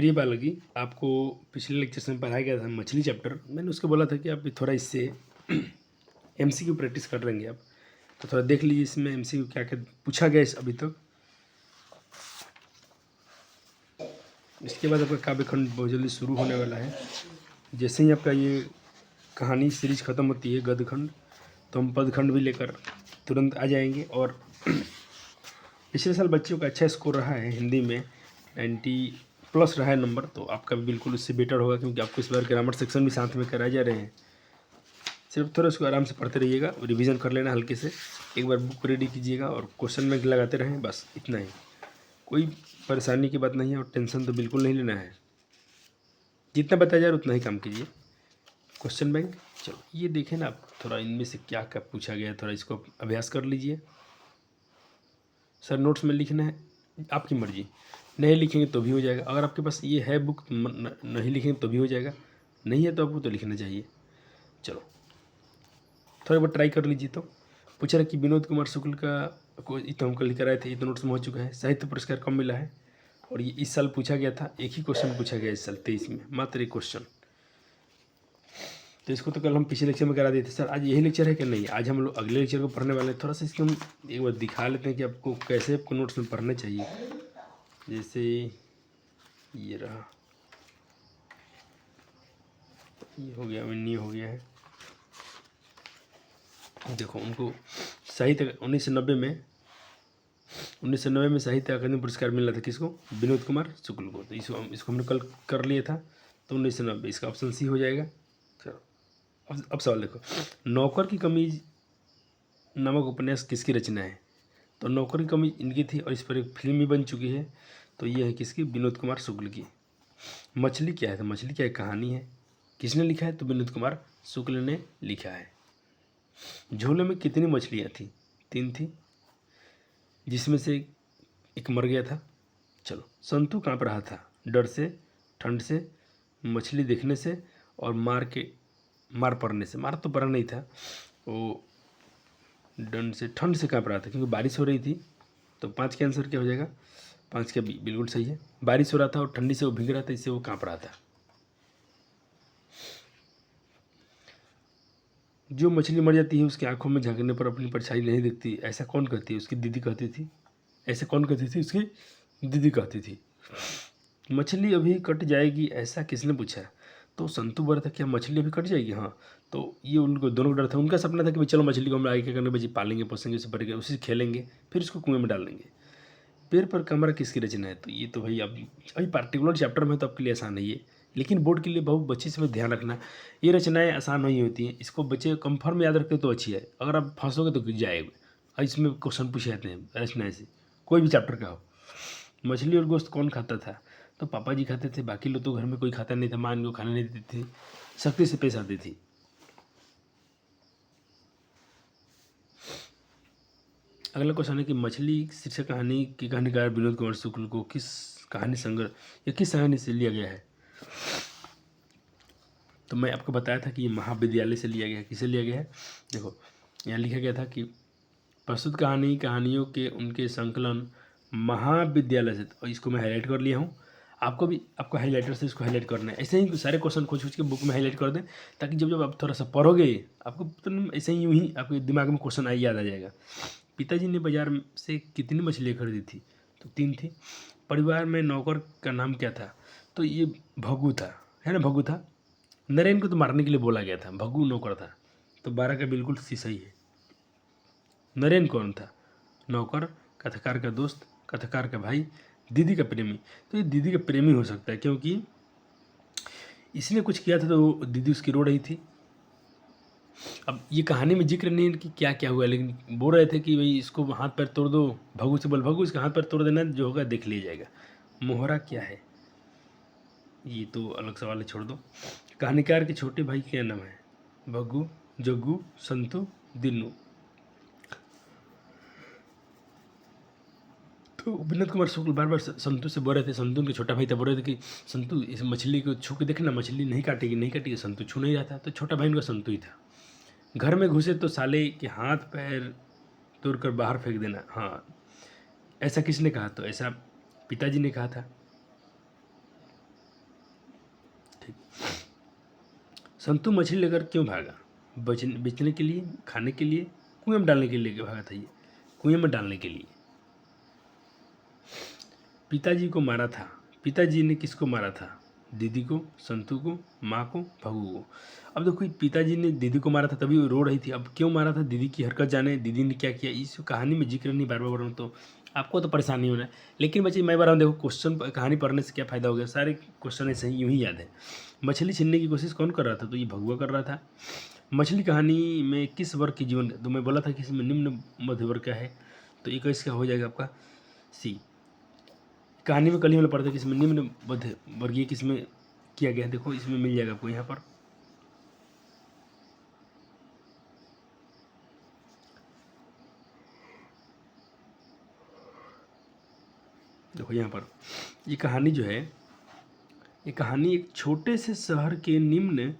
प्रिय बालकी, आपको पिछले लेक्चर में पढ़ाया गया था मछली चैप्टर। मैंने उसको बोला था कि आप थोड़ा इससे एमसीक्यू प्रैक्टिस कर लेंगे आप, तो थोड़ा देख लीजिए इसमें एमसीक्यू क्या क्या पूछा गया है अभी तक। इसके बाद आपका काव्यखंड बहुत जल्दी शुरू होने वाला है। जैसे ही आपका ये कहानी सीरीज ख़त्म होती है गद्यखंड, तो हम पदखंड भी लेकर तुरंत आ जाएंगे। और पिछले साल बच्चों का अच्छा स्कोर रहा है हिंदी में, 90+ रहा है नंबर, तो आपका भी बिल्कुल उससे बेटर होगा, क्योंकि आपको इस बार ग्रामर सेक्शन भी साथ में कराए जा रहे हैं। सिर्फ थोड़ा उसको आराम से पढ़ते रहिएगा, रिवीजन कर लेना हल्के से, एक बार बुक रेडी कीजिएगा और क्वेश्चन बैंक लगाते रहें, बस इतना ही। कोई परेशानी की बात नहीं है और टेंशन तो बिल्कुल नहीं लेना है। जितना बताया जा रहा है उतना ही काम कीजिए। क्वेश्चन बैंक, चलो ये देखें ना आप, थोड़ा इनमें से क्या क्या पूछा गया है, थोड़ा इसको अभ्यास कर लीजिए। सर नोट्स में लिखना है, आपकी मर्जी, नहीं लिखेंगे तो भी हो जाएगा। अगर आपके पास ये है बुक, नहीं लिखेंगे तो भी हो जाएगा, नहीं है तो आपको तो लिखना चाहिए। चलो थोड़ा बहुत ट्राई कर लीजिए। तो पूछा रहा कि विनोद कुमार शुक्ल का को तो हमको लेकर आए थे, ये तो नोट्स में हो चुका है। साहित्य पुरस्कार कब मिला है, और ये इस साल पूछा गया था, एक ही क्वेश्चन पूछा गया इस साल 23 में, मात्र एक क्वेश्चन। तो इसको तो कल हम पिछले लेक्चर में करा दिए थे। सर आज यही लेक्चर है कि नहीं, आज हम लोग अगले लेक्चर को पढ़ने वाले हैं। थोड़ा सा इसको हम एक बार दिखा लेते हैं कि आपको कैसे आपको नोट्स में पढ़ना चाहिए। जैसे ये रहा, ये हो गया, ये हो गया है। देखो उनको साहित्य 1990 में साहित्य अकादमी पुरस्कार मिला था, किसको, विनोद कुमार शुक्ल को। तो इसको हमने कल कर लिया था, तो 1990, इसका ऑप्शन सी हो जाएगा। चलो अब सवाल देखो, नौकर की कमीज नामक उपन्यास किसकी रचना है। तो नौकर की कमीज इनकी थी और इस पर एक फिल्म भी बन चुकी है, तो ये है किसकी, विनोद कुमार शुक्ल की। मछली क्या है, तो मछली क्या है, कहानी है। किसने लिखा है, तो विनोद कुमार शुक्ल ने लिखा है। झोले में कितनी मछलियाँ थी, 3 थी, जिसमें से एक मर गया था। चलो संतू काँप रहा था, डर से, ठंड से, मछली देखने से, और मार पड़ने से। मार तो पड़ा नहीं था, वो डर से, ठंड से काँप रहा था, क्योंकि बारिश हो रही थी। तो 5 का आंसर क्या हो जाएगा, 5 का बिल्कुल सही है। बारिश हो रहा था और ठंडी से वो भीग रहा था, इससे वो काँप रहा था। जो मछली मर जाती है उसकी आंखों में झांकने पर अपनी परछाई नहीं दिखती, ऐसा कौन कहती है, उसकी दीदी कहती थी। ऐसे कौन कहती थी, उसकी दीदी कहती थी। मछली अभी कट जाएगी, ऐसा किसने पूछा। तो संतू बोल रहा था क्या मछली अभी कट जाएगी, हाँ। तो ये उनको दोनों को डर था, उनका सपना था कि भाई चलो मछली को हम आगे क्या करने, भाई पालेंगे पोसेंगे, उसे भर के उसी से खेलेंगे, फिर उसको कुएं में डाल देंगे। पेड़ पर कमरा किसकी रचना है, तो ये तो भाई अब अभी पार्टिकुलर चैप्टर में तो आपके लिए आसान है ये, लेकिन बोर्ड के लिए बहुत बच्चे से ध्यान रखना, ये रचनाएं आसान नहीं होती हैं, इसको बच्चे कंफर्म याद रखते तो अच्छी है, अगर आप फंसोगे तो गिर जाएगा। और इसमें क्वेश्चन पूछे जाते हैं रचनाएं से, कोई भी चैप्टर का हो। मछली और गोश्त कौन खाता था, तो पापा जी खाते थे, बाकी लोग तो घर में कोई खाता नहीं था, माँ इनको खाने नहीं देती थी, सख्ती से पेश आती थी। अगला क्वेश्चन है कि मछली शीर्षक कहानी की कहानीकार विनोद कुमार शुक्ल को किस कहानी संग्रह या किस कहानी से लिया गया है। तो मैं आपको बताया था कि ये महाविद्यालय से लिया गया है। किसे लिया गया है, देखो यहाँ लिखा गया था कि प्रस्तुत कहानियों के उनके संकलन महाविद्यालय से, और इसको मैं हाईलाइट कर लिया हूँ। आपको हाईलाइटर से इसको हाईलाइट करना है। ऐसे ही सारे क्वेश्चन खोज के बुक में हाईलाइट कर दें, ताकि जब आप थोड़ा सा पढ़ोगे आपको तो ऐसे ही यूँ ही आपके दिमाग में क्वेश्चन याद आ जाएगा। पिताजी ने बाजार से कितनी मछलियाँ खरीदी थी, तो 3 थी। परिवार में नौकर का नाम क्या था, तो ये भगू था, है ना, भगू था। नरेन को तो मारने के लिए बोला गया था, भगू नौकर था, तो 12 का बिल्कुल सही है। नरेन कौन था, नौकर, कथाकार का दोस्त, कथाकार का भाई, दीदी का प्रेमी। तो ये दीदी का प्रेमी हो सकता है, क्योंकि इसने कुछ किया था तो दीदी उसकी रो रही थी। अब ये कहानी में जिक्र नहीं है कि क्या क्या हुआ, लेकिन बोल रहे थे कि भाई इसको हाथ पैर तोड़ दो, भगू से बोल, भगू इसका हाथ पैर तोड़ देना, जो होगा देख लिया जाएगा। मोहरा क्या है, ये तो अलग सवाल है, छोड़ दो। कहानीकार के छोटे भाई क्या नाम है, भगू, जग्गू, संतू, दिन्नू। तो विनोद कुमार शुक्ल बार बार संतू से बोल रहे थे, संतू उनके छोटा भाई था, बोल रहे थे कि संतू इस मछली को छू के देखना, मछली नहीं काटेगी, नहीं काटेगी। संतू छू नहीं रहा था, तो छोटा भाई उनका संतू ही था। घर में घुसे तो साले के हाथ पैर तोड़कर बाहर फेंक देना, हाँ, ऐसा किसने कहा, तो ऐसा पिताजी ने कहा था। ठीक। संतू मछली लेकर क्यों भागा? बेचने के लिए, खाने के लिए, कुएं में डालने के लिए भागा था ये? कुएं में डालने के लिए। पिताजी को मारा था। पिताजी ने किसको मारा था? दीदी को, संतू को, माँ को, भगू को। अब देखो पिताजी ने दीदी को मारा था तभी वो रो रही थी। अब क्यों मारा था? दीदी की हरकत जाने, दीदी ने क्या किया, इस कहानी में जिक्र नहीं बार बार हूँ तो आपको तो परेशानी होना है। लेकिन बच्चे मैं बार देखो क्वेश्चन कहानी पढ़ने से क्या फ़ायदा हो गया, सारे क्वेश्चन ऐसे ही यूँ ही याद है। मछली छीनने की कोशिश कौन कर रहा था? तो ये भगुआ कर रहा था। मछली कहानी में किस वर्ग की जीवन, तो मैं बोला था कि इसमें निम्न मध्य वर्ग का है, तो 21 का हो जाएगा आपका सी। कहानी में कल ही मैंने पढ़ा था कि इसमें निम्न मध्य वर्गीय किसमें किया गया है, देखो इसमें मिल जाएगा आपको यहाँ पर। देखो यहाँ पर ये कहानी जो है, ये कहानी एक छोटे से शहर के निम्न,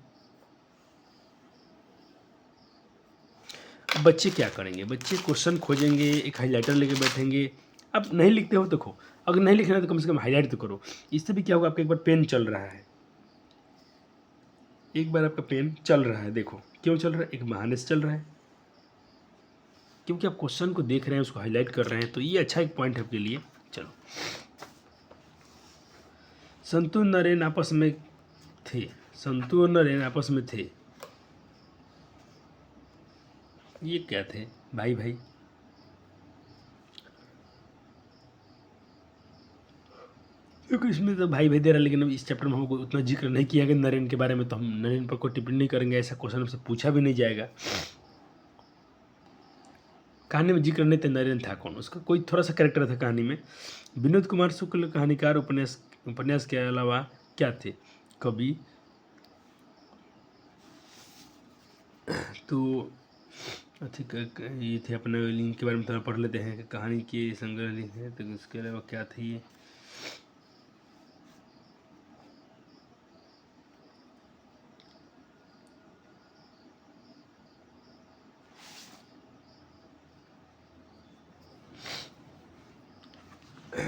बच्चे क्या करेंगे? बच्चे क्वेश्चन खोजेंगे, एक हाइलाइटर लेके बैठेंगे। अब नहीं लिखते हो देखो, अगर नहीं लिखना है तो कम से कम हाईलाइट तो करो। इससे भी क्या होगा, आपका एक बार पेन चल रहा है, एक बार आपका पेन चल रहा है। देखो क्यों चल रहा है? एक बहाने से चल रहा है, क्योंकि आप क्वेश्चन को देख रहे हैं, उसको हाईलाइट कर रहे हैं, तो ये अच्छा एक पॉइंट है आपके लिए। चलो, संतु नरेन आपस में थे। संतु और नरेन आपस में थे, ये क्या थे? भाई भाई। क्योंकि इसमें तो भाई भाई दे रहा है, लेकिन अब इस चैप्टर में हमको उतना जिक्र नहीं किया गया नरेन के बारे में, तो हम नरेन पर कोई टिप्पणी नहीं करेंगे, ऐसा क्वेश्चन हमसे पूछा भी नहीं जाएगा। कहानी में जिक्र नहीं था नरेन था कौन, उसका कोई थोड़ा सा कैरेक्टर था कहानी में। विनोद कुमार शुक्ल कहानीकार उपन्यास के अलावा क्या थे? कवि। तो ठीक ये थे, अपने लिंक के बारे में थोड़ा पढ़ लेते हैं कि कहानी के संग्रह लिखे, तो इसके अलावा क्या थे ये?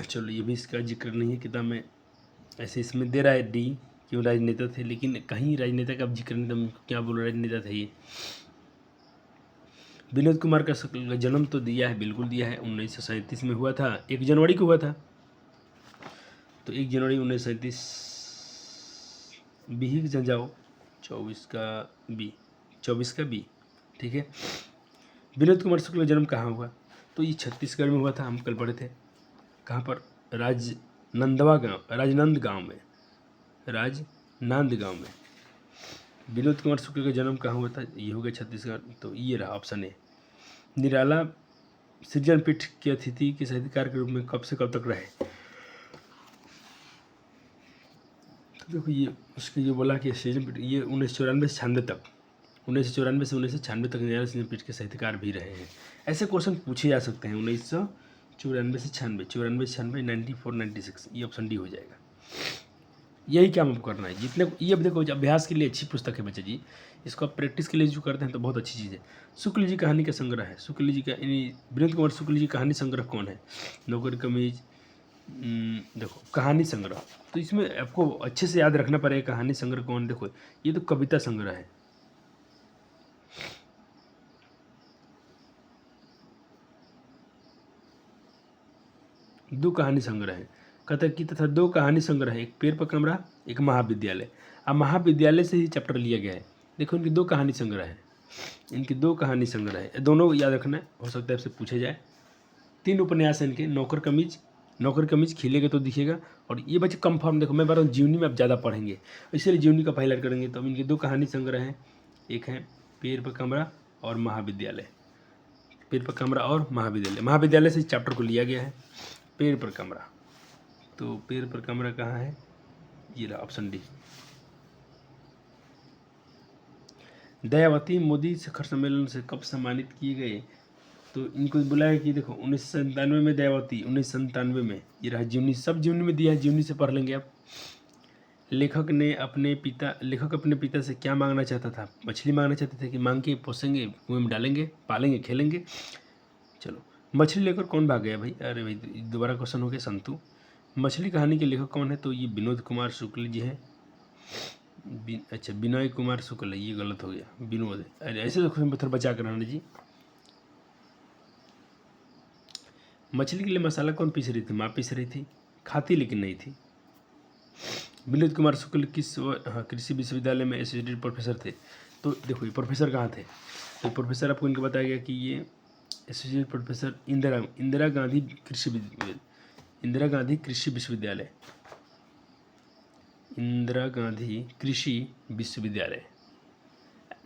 चलो ये भी इसका जिक्र नहीं है किताब में, ऐसे इसमें दे रहा है डी क्यों राजनेता थे, लेकिन कहीं राजनेता का अब जिक्र नहीं, तो क्या बोल रहा राजनेता थे ये। विनोद कुमार का जन्म तो दिया है, बिल्कुल दिया है, 1937 में हुआ था, 1 जनवरी को हुआ था। तो 1 जनवरी 1937 बी ही जाओ, 24 का बी, 24 का बी, ठीक है। विनोद कुमार शुक्ल का जन्म कहाँ हुआ? तो ये छत्तीसगढ़ में हुआ था, हम कल पढ़े थे। कहाँ पर? राजनंद गांव में, राजनांद गांव में विनोद कुमार शुक्ल का जन्म कहाँ हुआ था? ये हो गया छत्तीसगढ़, तो ये रहा ऑप्शन ए। निराला सृजन पीठ के अतिथि के साहित्यकार के रूप में कब से कब तक रहे? तो देखो ये उसके जो बोला कि सृजन पीठ, ये 1994 से 96 तक, 1994 से 1996 तक निराला सृजन पीठ के साहित्यकार भी रहे हैं। ऐसे क्वेश्चन पूछे जा सकते हैं। 1994 से 96, 94 से 96, 94, 96, ये ऑप्शन डी हो जाएगा। यही काम आपको करना है जितने, ये अब देखो अभ्यास के लिए अच्छी पुस्तक है बच्चे जी, इसको आप प्रैक्टिस के लिए जो करते हैं तो बहुत अच्छी चीज़ है। शुक्ल जी कहानी का संग्रह है, शुक्ल जी का विनोद कुमार शुक्ल जी कहानी संग्रह कौन है? नौकर कमीज, देखो कहानी संग्रह, तो इसमें आपको अच्छे से याद रखना पड़ेगा कहानी संग्रह कौन। देखो ये तो कविता संग्रह है, दो कहानी संग्रह है कथकी तथा 2 कहानी संग्रह है, एक पेड़ पर कमरा, एक महाविद्यालय। अब महाविद्यालय से ही चैप्टर लिया गया है। देखो इनकी 2 कहानी संग्रह है, इनकी 2 कहानी संग्रह है, दोनों याद रखना है, हो सकता है आपसे पूछे जाए। 3 उपन्यास हैं इनके, नौकर कमीज खिलेगा तो दिखेगा, और ये बच्चे कंफर्म, देखो मैं बता रहा हूँ जीवनी में आप ज़्यादा पढ़ेंगे, इसलिए जीवनी का हाईलाइट करेंगे। तो अब इनकी 2 कहानी संग्रह हैं, एक है पेड़ पर कमरा और महाविद्यालय। पेड़ पर कमरा और महाविद्यालय से चैप्टर को लिया गया है, पेड़ पर कमरा। तो पेड़ पर कमरा कहाँ है? ये रहा ऑप्शन डी। दयावती मोदी शिखर सम्मेलन से कब सम्मानित किए गए? तो इनको बुलाया कि देखो 1997 में दयावती, 1997 में, ये रहा जीवनी, सब जीवनी में दिया है, जीवनी से पढ़ लेंगे आप। लेखक अपने पिता से क्या मांगना चाहता था? मछली मांगना चाहते थे कि मांग के पोसेंगे, कुएं में डालेंगे, पालेंगे, खेलेंगे। चलो, मछली लेकर कौन भाग गया भाई? अरे भाई दोबारा क्वेश्चन हो गया, संतु। मछली कहानी के लेखक कौन है? तो ये विनोद कुमार शुक्ल जी हैं। अच्छा विनय कुमार शुक्ल है, ये गलत हो गया, विनोद है। अरे ऐसे तो क्वेश्चन थोड़ा बचा कर आना जी। मछली के लिए मसाला कौन पीस रही थी? माँ पीस रही थी, खाती लेकिन नहीं थी। विनोद कुमार शुक्ल किस कृषि विश्वविद्यालय में एसोसिएटेड प्रोफेसर थे? तो देखो ये प्रोफेसर कहाँ थे, तो प्रोफेसर आपको इनको बताया गया कि ये एसोसिएटेड प्रोफेसर इंदिरा गांधी इंदिरा गांधी कृषि विश्वविद्यालय, इंदिरा गांधी कृषि विश्वविद्यालय।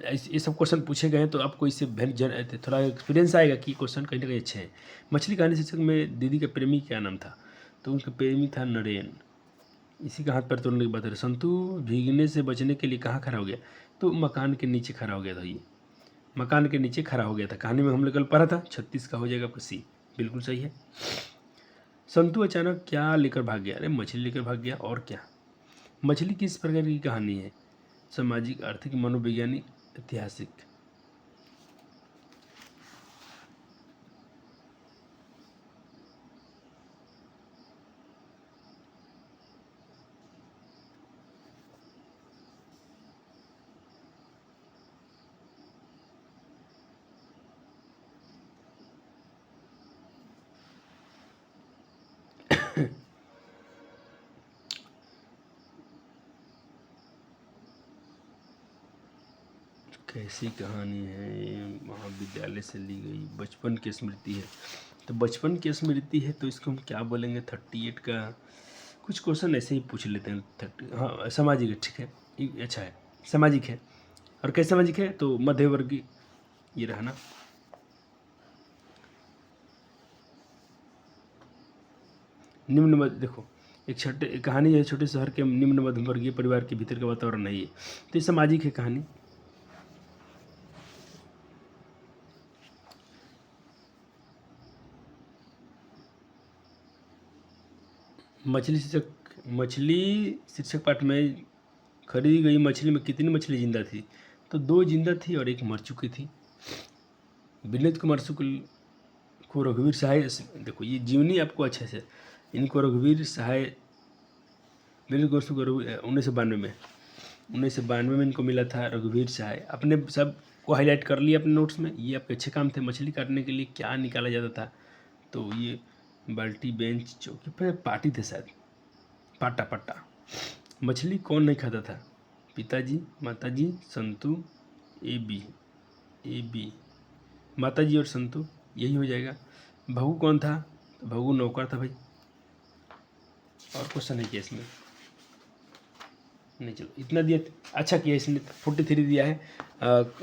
ये सब क्वेश्चन पूछे गए हैं तो आपको इससे थोड़ा एक्सपीरियंस आएगा कि क्वेश्चन कहीं ना कहीं अच्छे हैं। मछली कहानी शीर्षक में दीदी का प्रेमी क्या नाम था? तो उनका प्रेमी था नरेन। इसी का हाथ पैर तोड़ने की बात है। संतू भीगने से बचने के लिए कहाँ खड़ा हो गया? तो मकान के नीचे खड़ा हो गया था, ये मकान के नीचे खड़ा हो गया था। कहानी में हमने कल पढ़ा था। 36 का हो जाएगा आपका सी, बिल्कुल सही है। संतू अचानक क्या लेकर भाग गया? अरे मछली लेकर भाग गया, और क्या। मछली किस प्रकार की कहानी है? सामाजिक, आर्थिक, मनोवैज्ञानिक, ऐतिहासिक। कैसी कहानी है? महाविद्यालय से ली गई, बचपन की स्मृति है। तो बचपन की स्मृति है तो इसको हम क्या बोलेंगे? 38 का कुछ क्वेश्चन ऐसे ही पूछ लेते हैं। 30, हाँ सामाजिक है, ठीक है, ये अच्छा है, सामाजिक है। और कैसे सामाजिक है? तो मध्यवर्गीय, ये रहा ना। देखो एक छोटे कहानी है, छोटे शहर के निम्न मध्यवर्गीय परिवार के भीतर का वातावरण नहीं है, तो ये सामाजिक है कहानी। मछली शीर्षक पाठ में खरीदी गई मछली में कितनी मछली जिंदा थी? तो 2 जिंदा थी और 1 मर चुकी थी। विनीत कुमार शुक्ल को रघुवीर सहाय, देखो ये जीवनी आपको अच्छे से, इनको रघुवीर सहाय, विनीत कुमार शुक्ल 1992 में इनको मिला था रघुवीर सहाय। अपने सब को हाईलाइट कर लिया अपने नोट्स में। ये आपके अच्छे काम थे। मछली काटने के लिए क्या निकाला जाता था? तो ये बाल्टी, बेंच, चौकी पर पाटी थे शायद, पाटा। मछली कौन नहीं खाता था? पिताजी, माताजी, संतू, ए बी, माताजी और संतू, यही हो जाएगा। भगू कौन था? तो भगू नौकर था भाई। और क्वेश्चन है क्या इसमें? नहीं, चलो इतना दिया, अच्छा किया इसने। 43 दिया है।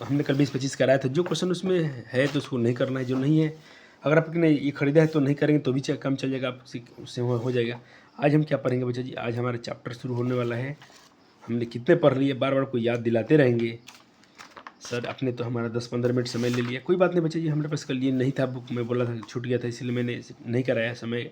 हमने कल 20-25 कराया था। जो क्वेश्चन उसमें है तो उसको नहीं करना है, जो नहीं है अगर आपने ये खरीदा है तो नहीं करेंगे तो भी काम चल जाएगा, आप उससे हो जाएगा। आज हम क्या पढ़ेंगे बच्चा जी? आज हमारा चैप्टर शुरू होने वाला है। हमने कितने पढ़ लिए, बार बार को याद दिलाते रहेंगे सर। आपने तो हमारा 10-15 मिनट समय ले लिया, कोई बात नहीं बच्चा जी, हमारे पास कल ये नहीं था बुक, मैं बोला था छूट गया था इसलिए मैंने नहीं कराया समय।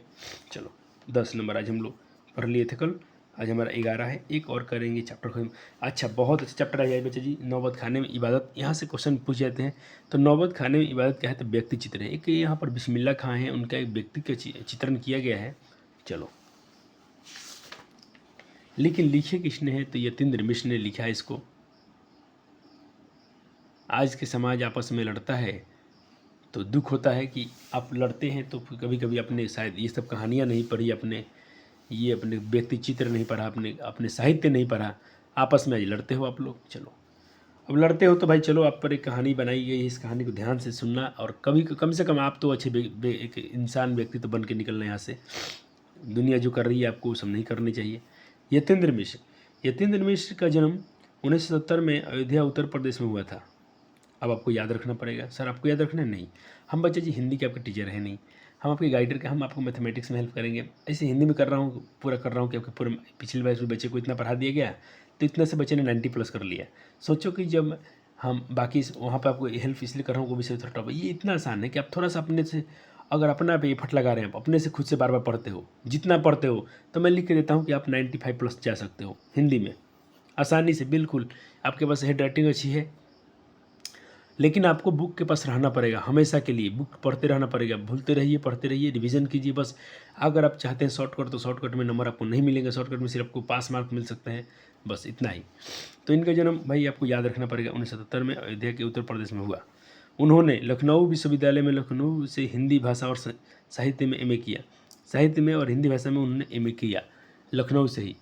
चलो 10 नंबर आज हम लोग पढ़ लिए थे कल, आज हमारा 11 है। एक और करेंगे चैप्टर खत्म। अच्छा, बहुत अच्छा चैप्टर आ जाए बच्चा जी। नौबत खाने में इबादत, यहाँ से क्वेश्चन पूछ जाते हैं। तो नौबत खाने में इबादत क्या है? तो व्यक्ति चित्र है। एक यहाँ पर बिस्मिल्लाह खां है, उनका एक व्यक्ति का चित्रण किया गया है। चलो, लेकिन लिखे किसने है? तो यतीन्द्र मिश्र ने लिखा है इसको। आज के समाज आपस में लड़ता है तो दुख होता है कि आप लड़ते हैं तो कभी कभी अपने शायद ये सब कहानियाँ नहीं पढ़ी, अपने व्यक्ति चित्र नहीं पढ़ा, अपने साहित्य नहीं पढ़ा, आपस में आज लड़ते हो आप लोग। चलो, अब लड़ते हो तो भाई चलो, आप पर एक कहानी बनाई गई है, इस कहानी को ध्यान से सुनना और कभी कम से कम आप तो अच्छे एक इंसान व्यक्ति तो बन के निकलना यहाँ से। दुनिया जो कर रही है आपको वो सब नहीं करनी चाहिए। यतीन्द्र मिश्र का जन्म 1970 में अयोध्या उत्तर प्रदेश में हुआ था। अब आपको याद रखना पड़ेगा। सर आपको याद रखना है? नहीं, हम बच्चे जी हिंदी के आपके टीचर हैं नहीं, हम आपके गाइडर के, हम आपको मैथमेटिक्स में हेल्प करेंगे। ऐसे हिंदी में कर रहा हूँ, पूरा कर रहा हूँ कि आपके पूरे पिछले बैच में बच्चे को इतना पढ़ा दिया गया तो इतना से बच्चे ने 90+ कर लिया। सोचो कि जब हम बाकी वहाँ पर आपको हेल्प इसलिए कर रहा हूँ वो विषय थोड़ा टफ है। ये इतना आसान है कि आप थोड़ा सा अपने से अगर अपना पे एफर्ट लगा रहे हैं, आप अपने से खुद से बार बार पढ़ते हो, जितना पढ़ते हो, तो मैं लिख के देता हूँ कि आप 95+ जा सकते हो हिंदी में आसानी से, बिल्कुल। आपके पास हैंड राइटिंग अच्छी है, लेकिन आपको बुक के पास रहना पड़ेगा हमेशा के लिए, बुक पढ़ते रहना पड़ेगा, भूलते रहिए, पढ़ते रहिए, रिवीजन कीजिए बस। अगर आप चाहते हैं शॉर्टकट तो शॉर्टकट में नंबर आपको नहीं मिलेंगे, शॉर्टकट में सिर्फ आपको पास मार्क मिल सकते हैं, बस इतना ही। तो इनका जन्म भाई आपको याद रखना पड़ेगा 1977 में अयोध्या के उत्तर प्रदेश में हुआ। उन्होंने लखनऊ विश्वविद्यालय में लखनऊ से हिंदी भाषा और साहित्य में एमए किया, साहित्य में और हिंदी भाषा में उन्होंने एमए किया लखनऊ से ही।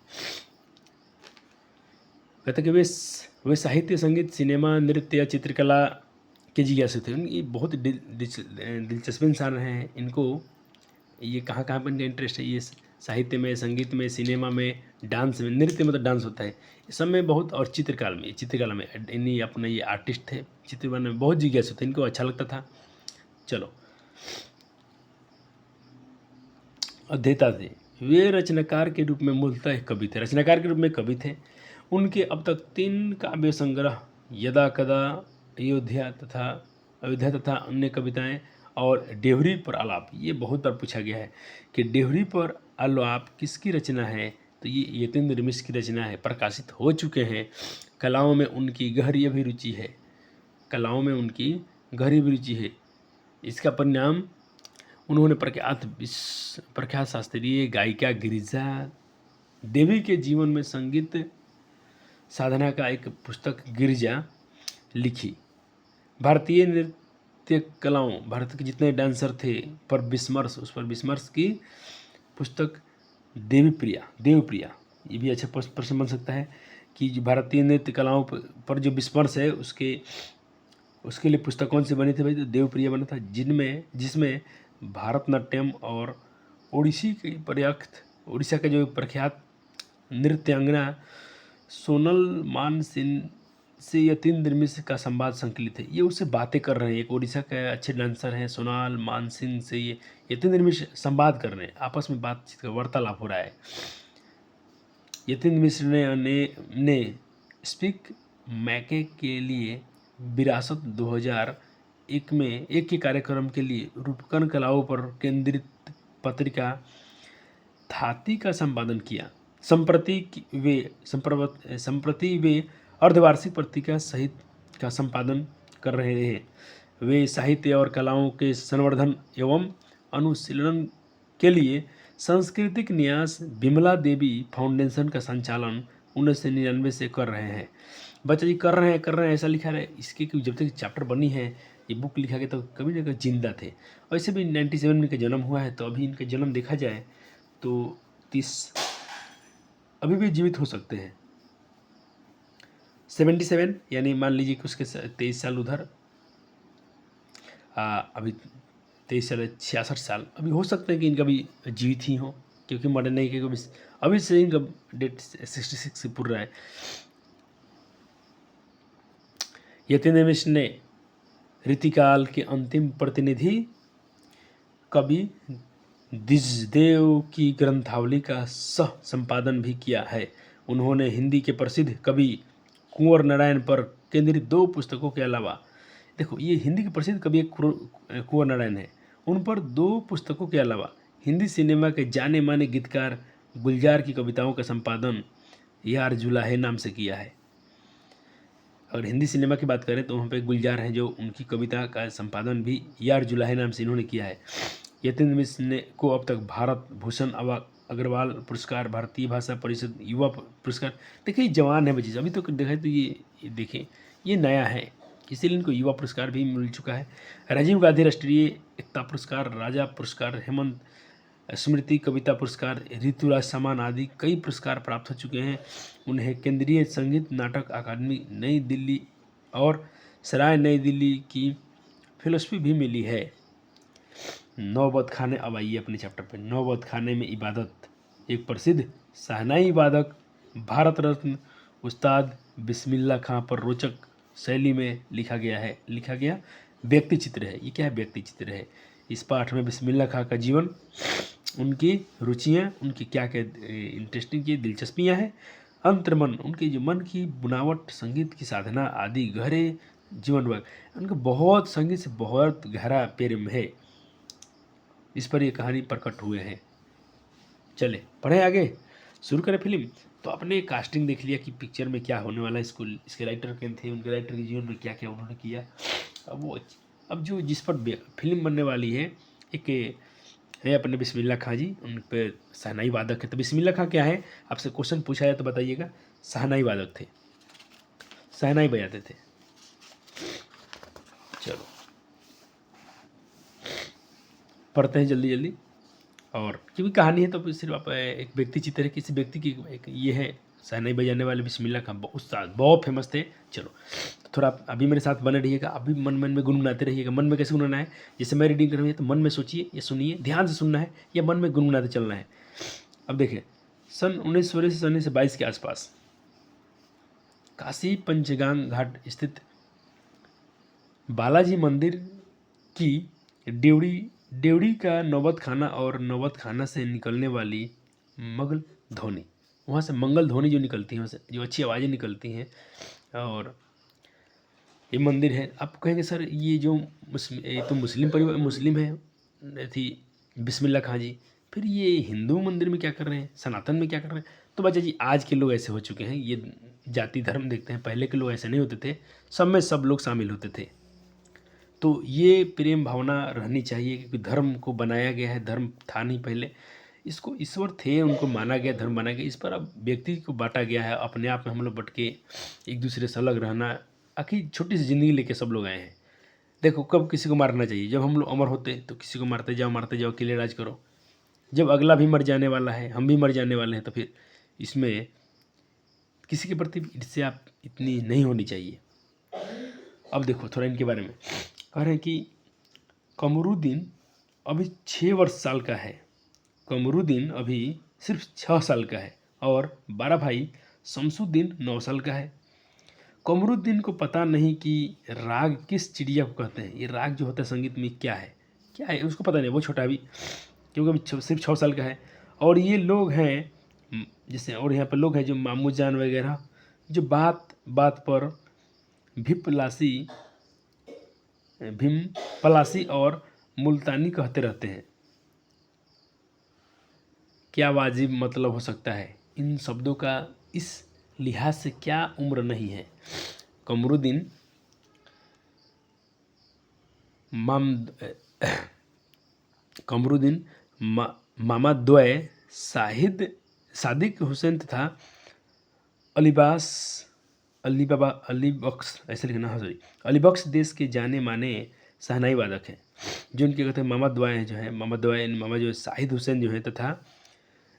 कहते कि वे साहित्य, संगीत, सिनेमा, नृत्य या चित्रकला के जिज्ञासु थे। ये बहुत दिलचस्प इंसान हैं। इनको ये कहाँ कहाँ पर इनका इंटरेस्ट है, ये साहित्य में, संगीत में, सिनेमा में, डांस में, नृत्य मतलब डांस होता है इस सब में बहुत, और चित्रकला में इन्हीं अपने ये आर्टिस्ट थे, चित्र बनाने में बहुत जिज्ञासु थे, इनको अच्छा लगता था। चलो, अध्येता थे वे, रचनाकार के रूप में मूलतः एक कवि थे, रचनाकार के रूप में कवि थे। उनके अब तक 3 काव्य संग्रह यदा कदा, अयोध्या तथा अन्य कविताएं और डेहरी पर आलाप, ये बहुत बार पूछा गया है कि डेहरी पर आलाप किसकी रचना है, तो ये यतीन्द्र मिश्र की रचना है, प्रकाशित हो चुके हैं। कलाओं में उनकी गहरी अभिरुचि है, कलाओं में उनकी गहरी अभिरुचि है। इसका परिणाम उन्होंने प्रख्यात शास्त्रीय गायिका गिरिजा देवी के जीवन में संगीत साधना का एक पुस्तक गिरिजा लिखी। भारतीय नृत्य कलाओं, भारत के जितने डांसर थे पर विस्मर्श, उस पर विस्मर्श की पुस्तक देवप्रिया, ये भी अच्छा प्रश्न बन सकता है कि जो भारतीय नृत्य कलाओं पर जो विस्मर्श है उसके लिए पुस्तक कौन सी बनी थी भाई, तो देवप्रिया बना था, जिसमें भारतनाट्यम और उड़ीसा के जो प्रख्यात नृत्यांगना सोनल मानसिंह से यतीन्द्र मिश्र का संवाद संकलित है। ये उससे बातें कर रहे हैं, एक उड़ीसा के अच्छे डांसर हैं सोनाल मानसिंह से ये यतीन्द्र मिश्र संवाद कर रहे हैं, आपस में बातचीत का वार्तालाप हो रहा है। यतीन्द्र मिश्र ने स्पीक मैके के लिए विरासत 2001 में एक के कार्यक्रम के लिए रूपकन कलाओं पर केंद्रित पत्रिका थाती का संपादन किया। संप्रति वे अर्धवार्षिक पत्रिका सहित का संपादन कर रहे हैं। वे साहित्य और कलाओं के संवर्धन एवं अनुशीलन के लिए सांस्कृतिक न्यास विमला देवी फाउंडेशन का संचालन 1999 से कर रहे हैं। बच्चा जी कर रहे हैं ऐसा लिखा है इसके, जब तक चैप्टर बनी है ये बुक लिखा गया तो कभी ना कभी जिंदा थे। वैसे भी 97 में इनका जन्म हुआ है, तो अभी इनका जन्म देखा जाए तो 30 अभी भी जीवित हो सकते हैं। 77 यानी मान लीजिए कि उसके 23 साल उधर, अभी 23 साल 66 साल अभी हो सकते हैं कि इनका भी जीवित ही हो, क्योंकि मॉडर्न नहीं कि अभी से इनका डेट 66 से पूरा है। यतीन्द्र मिश्र ने रीतिकाल के अंतिम प्रतिनिधि कवि द्विजदेव की ग्रंथावली का सह संपादन भी किया है। उन्होंने हिंदी के प्रसिद्ध कवि कुंवर नारायण पर केंद्रित 2 पुस्तकों के अलावा, देखो ये हिंदी के प्रसिद्ध कवि कुंवर नारायण है, उन पर 2 पुस्तकों के अलावा हिंदी सिनेमा के जाने माने गीतकार गुलजार की कविताओं का संपादन यार जुलाहे नाम से किया है। अगर हिंदी सिनेमा की बात करें तो वहाँ पे गुलजार हैं, जो उनकी कविता का संपादन भी यार जुलाहे नाम से इन्होंने किया है। यतीन्द्र मिश्र को अब तक भारत भूषण अग्रवाल पुरस्कार, भारतीय भाषा परिषद युवा पुरस्कार, देखिए जवान है बच्चे, अभी तो देखा तो ये देखें ये नया है, इसीलिए इनको युवा पुरस्कार भी मिल चुका है। राजीव गांधी राष्ट्रीय एकता पुरस्कार, राजा पुरस्कार, हेमंत स्मृति कविता पुरस्कार, ऋतुराज सम्मान आदि कई पुरस्कार प्राप्त हो चुके हैं। उन्हें केंद्रीय संगीत नाटक अकादमी नई दिल्ली और सराय नई दिल्ली की फेलोशिप भी मिली है। नौबत खाने, अब आइए अपने चैप्टर पे। नौबत खाने में इबादत, एक प्रसिद्ध शहनाई वादक भारत रत्न उस्ताद बिस्मिल्लाह खां पर रोचक शैली में लिखा गया व्यक्ति चित्र है। ये क्या है? व्यक्ति चित्र है। इस पाठ में बिस्मिल्लाह खां का जीवन, उनकी रुचियाँ, उनकी क्या क्या इंटरेस्टिंग की दिलचस्पियाँ हैं, अंतर्मन, उनके जो मन की बुनावट, संगीत की साधना आदि गहरे जीवन वर्ग, उनका बहुत संगीत से बहुत गहरा प्रेम है, इस पर ये कहानी प्रकट हुए हैं। चले पढ़ें आगे, शुरू करें फिल्म। तो आपने कास्टिंग देख लिया कि पिक्चर में क्या होने वाला है। इसके राइटर कौन थे, उनके राइटर के जीवन में क्या क्या उन्होंने किया, अब जो जिस पर फिल्म बनने वाली है, एक है अपने बिस्मिल्लाह खां जी, उन पे शहनाई वादक है। तो बिस्मिल्लाह खां क्या है, आपसे क्वेश्चन पूछा जाए तो बताइएगा। शहनाई वादक थे, शहनाई बजाते थे। चलो पढ़ते हैं जल्दी जल्दी। और क्योंकि कहानी है तो सिर्फ आप एक व्यक्ति चित्र है, किसी व्यक्ति की एक ये है शहनाई बजाने वाले बिस्मिल्लाह खां, उस्ताद बहुत फेमस थे। चलो तो थोड़ा आप अभी मेरे साथ बने रहिएगा, अभी मन मन में गुनगुनाते रहिएगा। मन में कैसे गुनगुनाना है, जैसे मैं रीडिंग कर रही हूँ तो मन में सोचिए या सुनिए, ध्यान से सुनना है या मन में गुनगुनाते चलना है। अब देखिए, सन 1916 से 1922 के आसपास काशी पंचगांग घाट स्थित बालाजी मंदिर की ड्योढ़ी का नौबत खाना और नौबत खाना से निकलने वाली मंगल ध्वनि, वहाँ से मंगल ध्वनि जो निकलती है, वहाँ से जो अच्छी आवाज़ें निकलती हैं, और ये मंदिर है। आप कहेंगे सर ये जो ये तो मुस्लिम परिवार, मुस्लिम है थी बिस्मिल्लाह खां जी, फिर ये हिंदू मंदिर में क्या कर रहे हैं, सनातन में क्या कर रहे हैं? तो बच्चा जी आज के लोग ऐसे हो चुके हैं, ये जाति धर्म देखते हैं। पहले के लोग ऐसे नहीं होते थे, सब में सब लोग शामिल होते थे। तो ये प्रेम भावना रहनी चाहिए, क्योंकि धर्म को बनाया गया है, धर्म था नहीं पहले, इसको ईश्वर थे, उनको माना गया, धर्म माना गया। इस पर अब व्यक्ति को बांटा गया है, अपने आप में हम लोग बट के एक दूसरे से अलग रहना। आखिर छोटी सी ज़िंदगी लेके सब लोग आए हैं। देखो कब किसी को मारना चाहिए, जब हम लोग अमर होते तो किसी को मारते जाओ अकेले राज करो। जब अगला भी मर जाने वाला है, हम भी मर जाने वाले हैं, तो फिर इसमें किसी के प्रति ईर्ष्या इतनी नहीं होनी चाहिए। अब देखो थोड़ा इनके बारे में कह रहे हैं कि कमरुद्दीन अभी 6 वर्ष साल का है, कमरुद्दीन अभी सिर्फ 6 साल का है, और 12 भाई शमसुद्दीन 9 साल का है। कमरुद्दीन को पता नहीं कि राग किस चिड़िया को कहते हैं। ये राग जो होता है संगीत में क्या है उसको पता नहीं, वो छोटा भी, क्योंकि अभी सिर्फ 6 साल का है। और ये लोग हैं जैसे, और यहाँ पर लोग हैं जो मामू जान वगैरह, जो बात बात पर भीम पलासी और मुल्तानी कहते रहते हैं। क्या वाजिब मतलब हो सकता है, इन शब्दों का इस लिहाज से क्या उम्र नहीं है। कमरुद्दीन मामा द्वय सादिक हुसैन तथा अली बख्श, ऐसे लिखना है सॉरी, अली बख्श देश के जाने माने शहनाई वादक हैं, जो उनके कहते हैं मामा द्वय जो है, मामा जो है शाहिद हुसैन जो है, तथा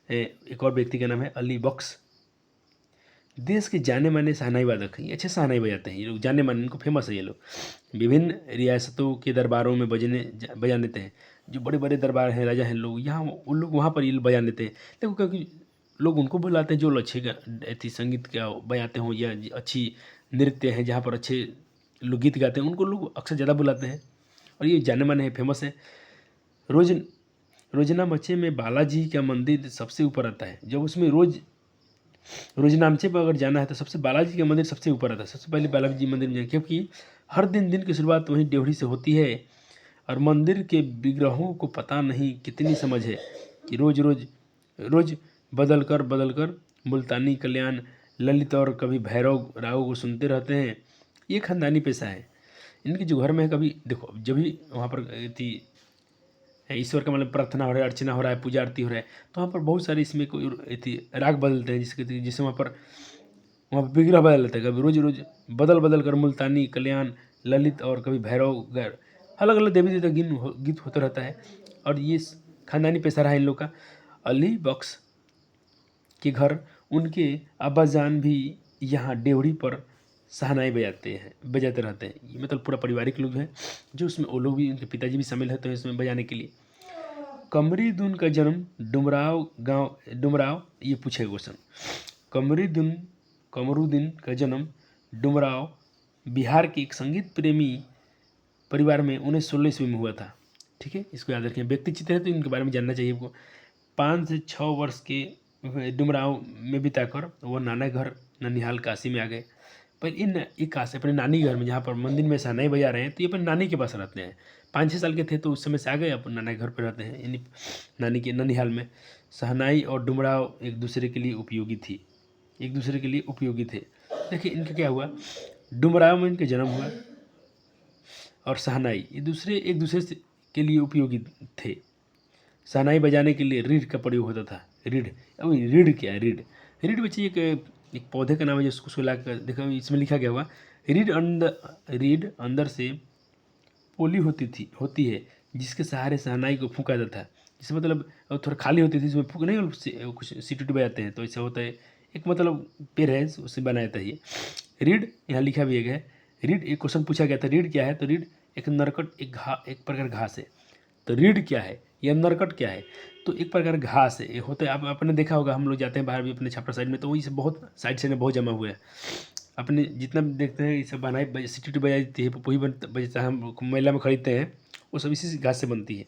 एक और व्यक्ति का नाम है अली बख्श, देश के जाने माने शहनाई वादक हैं। ये अच्छे शहनाई बजाते हैं, ये लोग जाने माने, इनको फेमस है। ये लोग विभिन्न रियासतों के दरबारों में बजा देते हैं। जो बड़े बड़े दरबार हैं, राजा हैं लोग, यहाँ उन लोग वहाँ पर ये बजा देते हैं। देखो क्योंकि लोग उनको बुलाते हैं जो अच्छे अथी संगीत का बजाते हों, या अच्छी नृत्य हैं जहाँ पर अच्छे लोग गीत गाते हैं, उनको लोग अक्सर ज़्यादा बुलाते हैं। और ये जाने माने हैं, फेमस है। रोजनामचे में बालाजी का मंदिर सबसे ऊपर आता है। जब उसमें रोजनामचे पर अगर जाना है तो सबसे बालाजी का मंदिर सबसे ऊपर आता है। सबसे पहले बालाजी मंदिर में जाए, क्योंकि हर दिन की शुरुआत वहीं ड्योढ़ी से होती है। और मंदिर के विग्रहों को पता नहीं कितनी समझ है कि रोज बदल कर मुल्तानी, कल्याण, ललित और कभी भैरव रागों को सुनते रहते हैं। ये खानदानी पेशा है इनके। जो घर में है, कभी देखो जब भी वहाँ पर ईश्वर का मतलब प्रार्थना हो रहा है, अर्चना हो रहा है, पूजा आरती हो रहा है, तो वहाँ पर बहुत सारे इसमें कोई राग बदलते हैं, जिससे वहाँ पर विग्रह बदल लेते हैं। कभी रोज बदल कर मुल्तानी, कल्याण, ललित और कभी भैरव, गैर अलग अलग देवी देवता गीत होता रहता है। और ये खानदानी पेशा रहा इन लोग का। अली बख्श के घर उनके अब्बाजान भी यहाँ ड्योढ़ी पर शहनाई बजाते रहते हैं। ये मतलब पूरा पारिवारिक लोग हैं, जो उसमें वो लोग भी, उनके पिताजी भी शामिल होते हैं इसमें बजाने के लिए। कमरुद्दीन का जन्म डुमराव, ये पूछे क्वेश्चन। कमरुद्दीन का जन्म डुमराव बिहार के एक संगीत प्रेमी परिवार में 1916 ईस्वी में हुआ था। ठीक है, इसको याद रखें। व्यक्ति चित्र है तो इनके बारे में जानना चाहिए आपको। 5 से 6 वर्ष के डुमराव में बिताकर वो नाना घर ननिहाल काशी में आ गए। पर एक काशी अपने नानी घर में, जहाँ पर मंदिर में शहनाई बजा रहे हैं, तो ये अपने नानी के पास रहते हैं। 5-6 साल के थे तो उस समय से आ गए, अपने नाना घर पर रहते हैं, यानी नानी के ननिहाल में। शहनाई और डुमराव एक दूसरे के लिए उपयोगी थे। देखिए इनका क्या हुआ, डुमराव में इनका जन्म हुआ, और शहनाई ये एक दूसरे के लिए उपयोगी थे। शहनाई बजाने के लिए रीढ़ का प्रयोग होता था। रीढ़, अब रीढ़ क्या है? रीढ़, रीढ़ बच्चे एक पौधे का नाम है जिसको सुला कर देखो, इसमें लिखा गया हुआ रीढ़ अंदर से पोली होती है जिसके सहारे शहनाई को फूंका जाता है। जिससे मतलब थोड़ा खाली होती थी, इसमें फूंक नहीं कुछ सीटी बजाते हैं तो ऐसा होता है। एक मतलब पेड़ है उससे बनाया जाता है ये रीढ़। यहाँ लिखा भी गया है रीढ़। एक क्वेश्चन पूछा गया था रीढ़ क्या है, तो रीढ़ एक नरकट एक प्रकार घास है। तो रीढ़ क्या है या नरकट क्या है? तो एक प्रकार घास है, ये होता है। आप आपने देखा होगा, हम लोग जाते हैं बाहर भी अपने छपरा साइड में, तो वही से बहुत साइड से बहुत जमा हुआ है। अपने जितना भी देखते हैं ये सब बनाए सीटी बजाई जाती है, वही बजता है, हम मेला में खरीदते हैं, वो सब इसी घास से बनती है।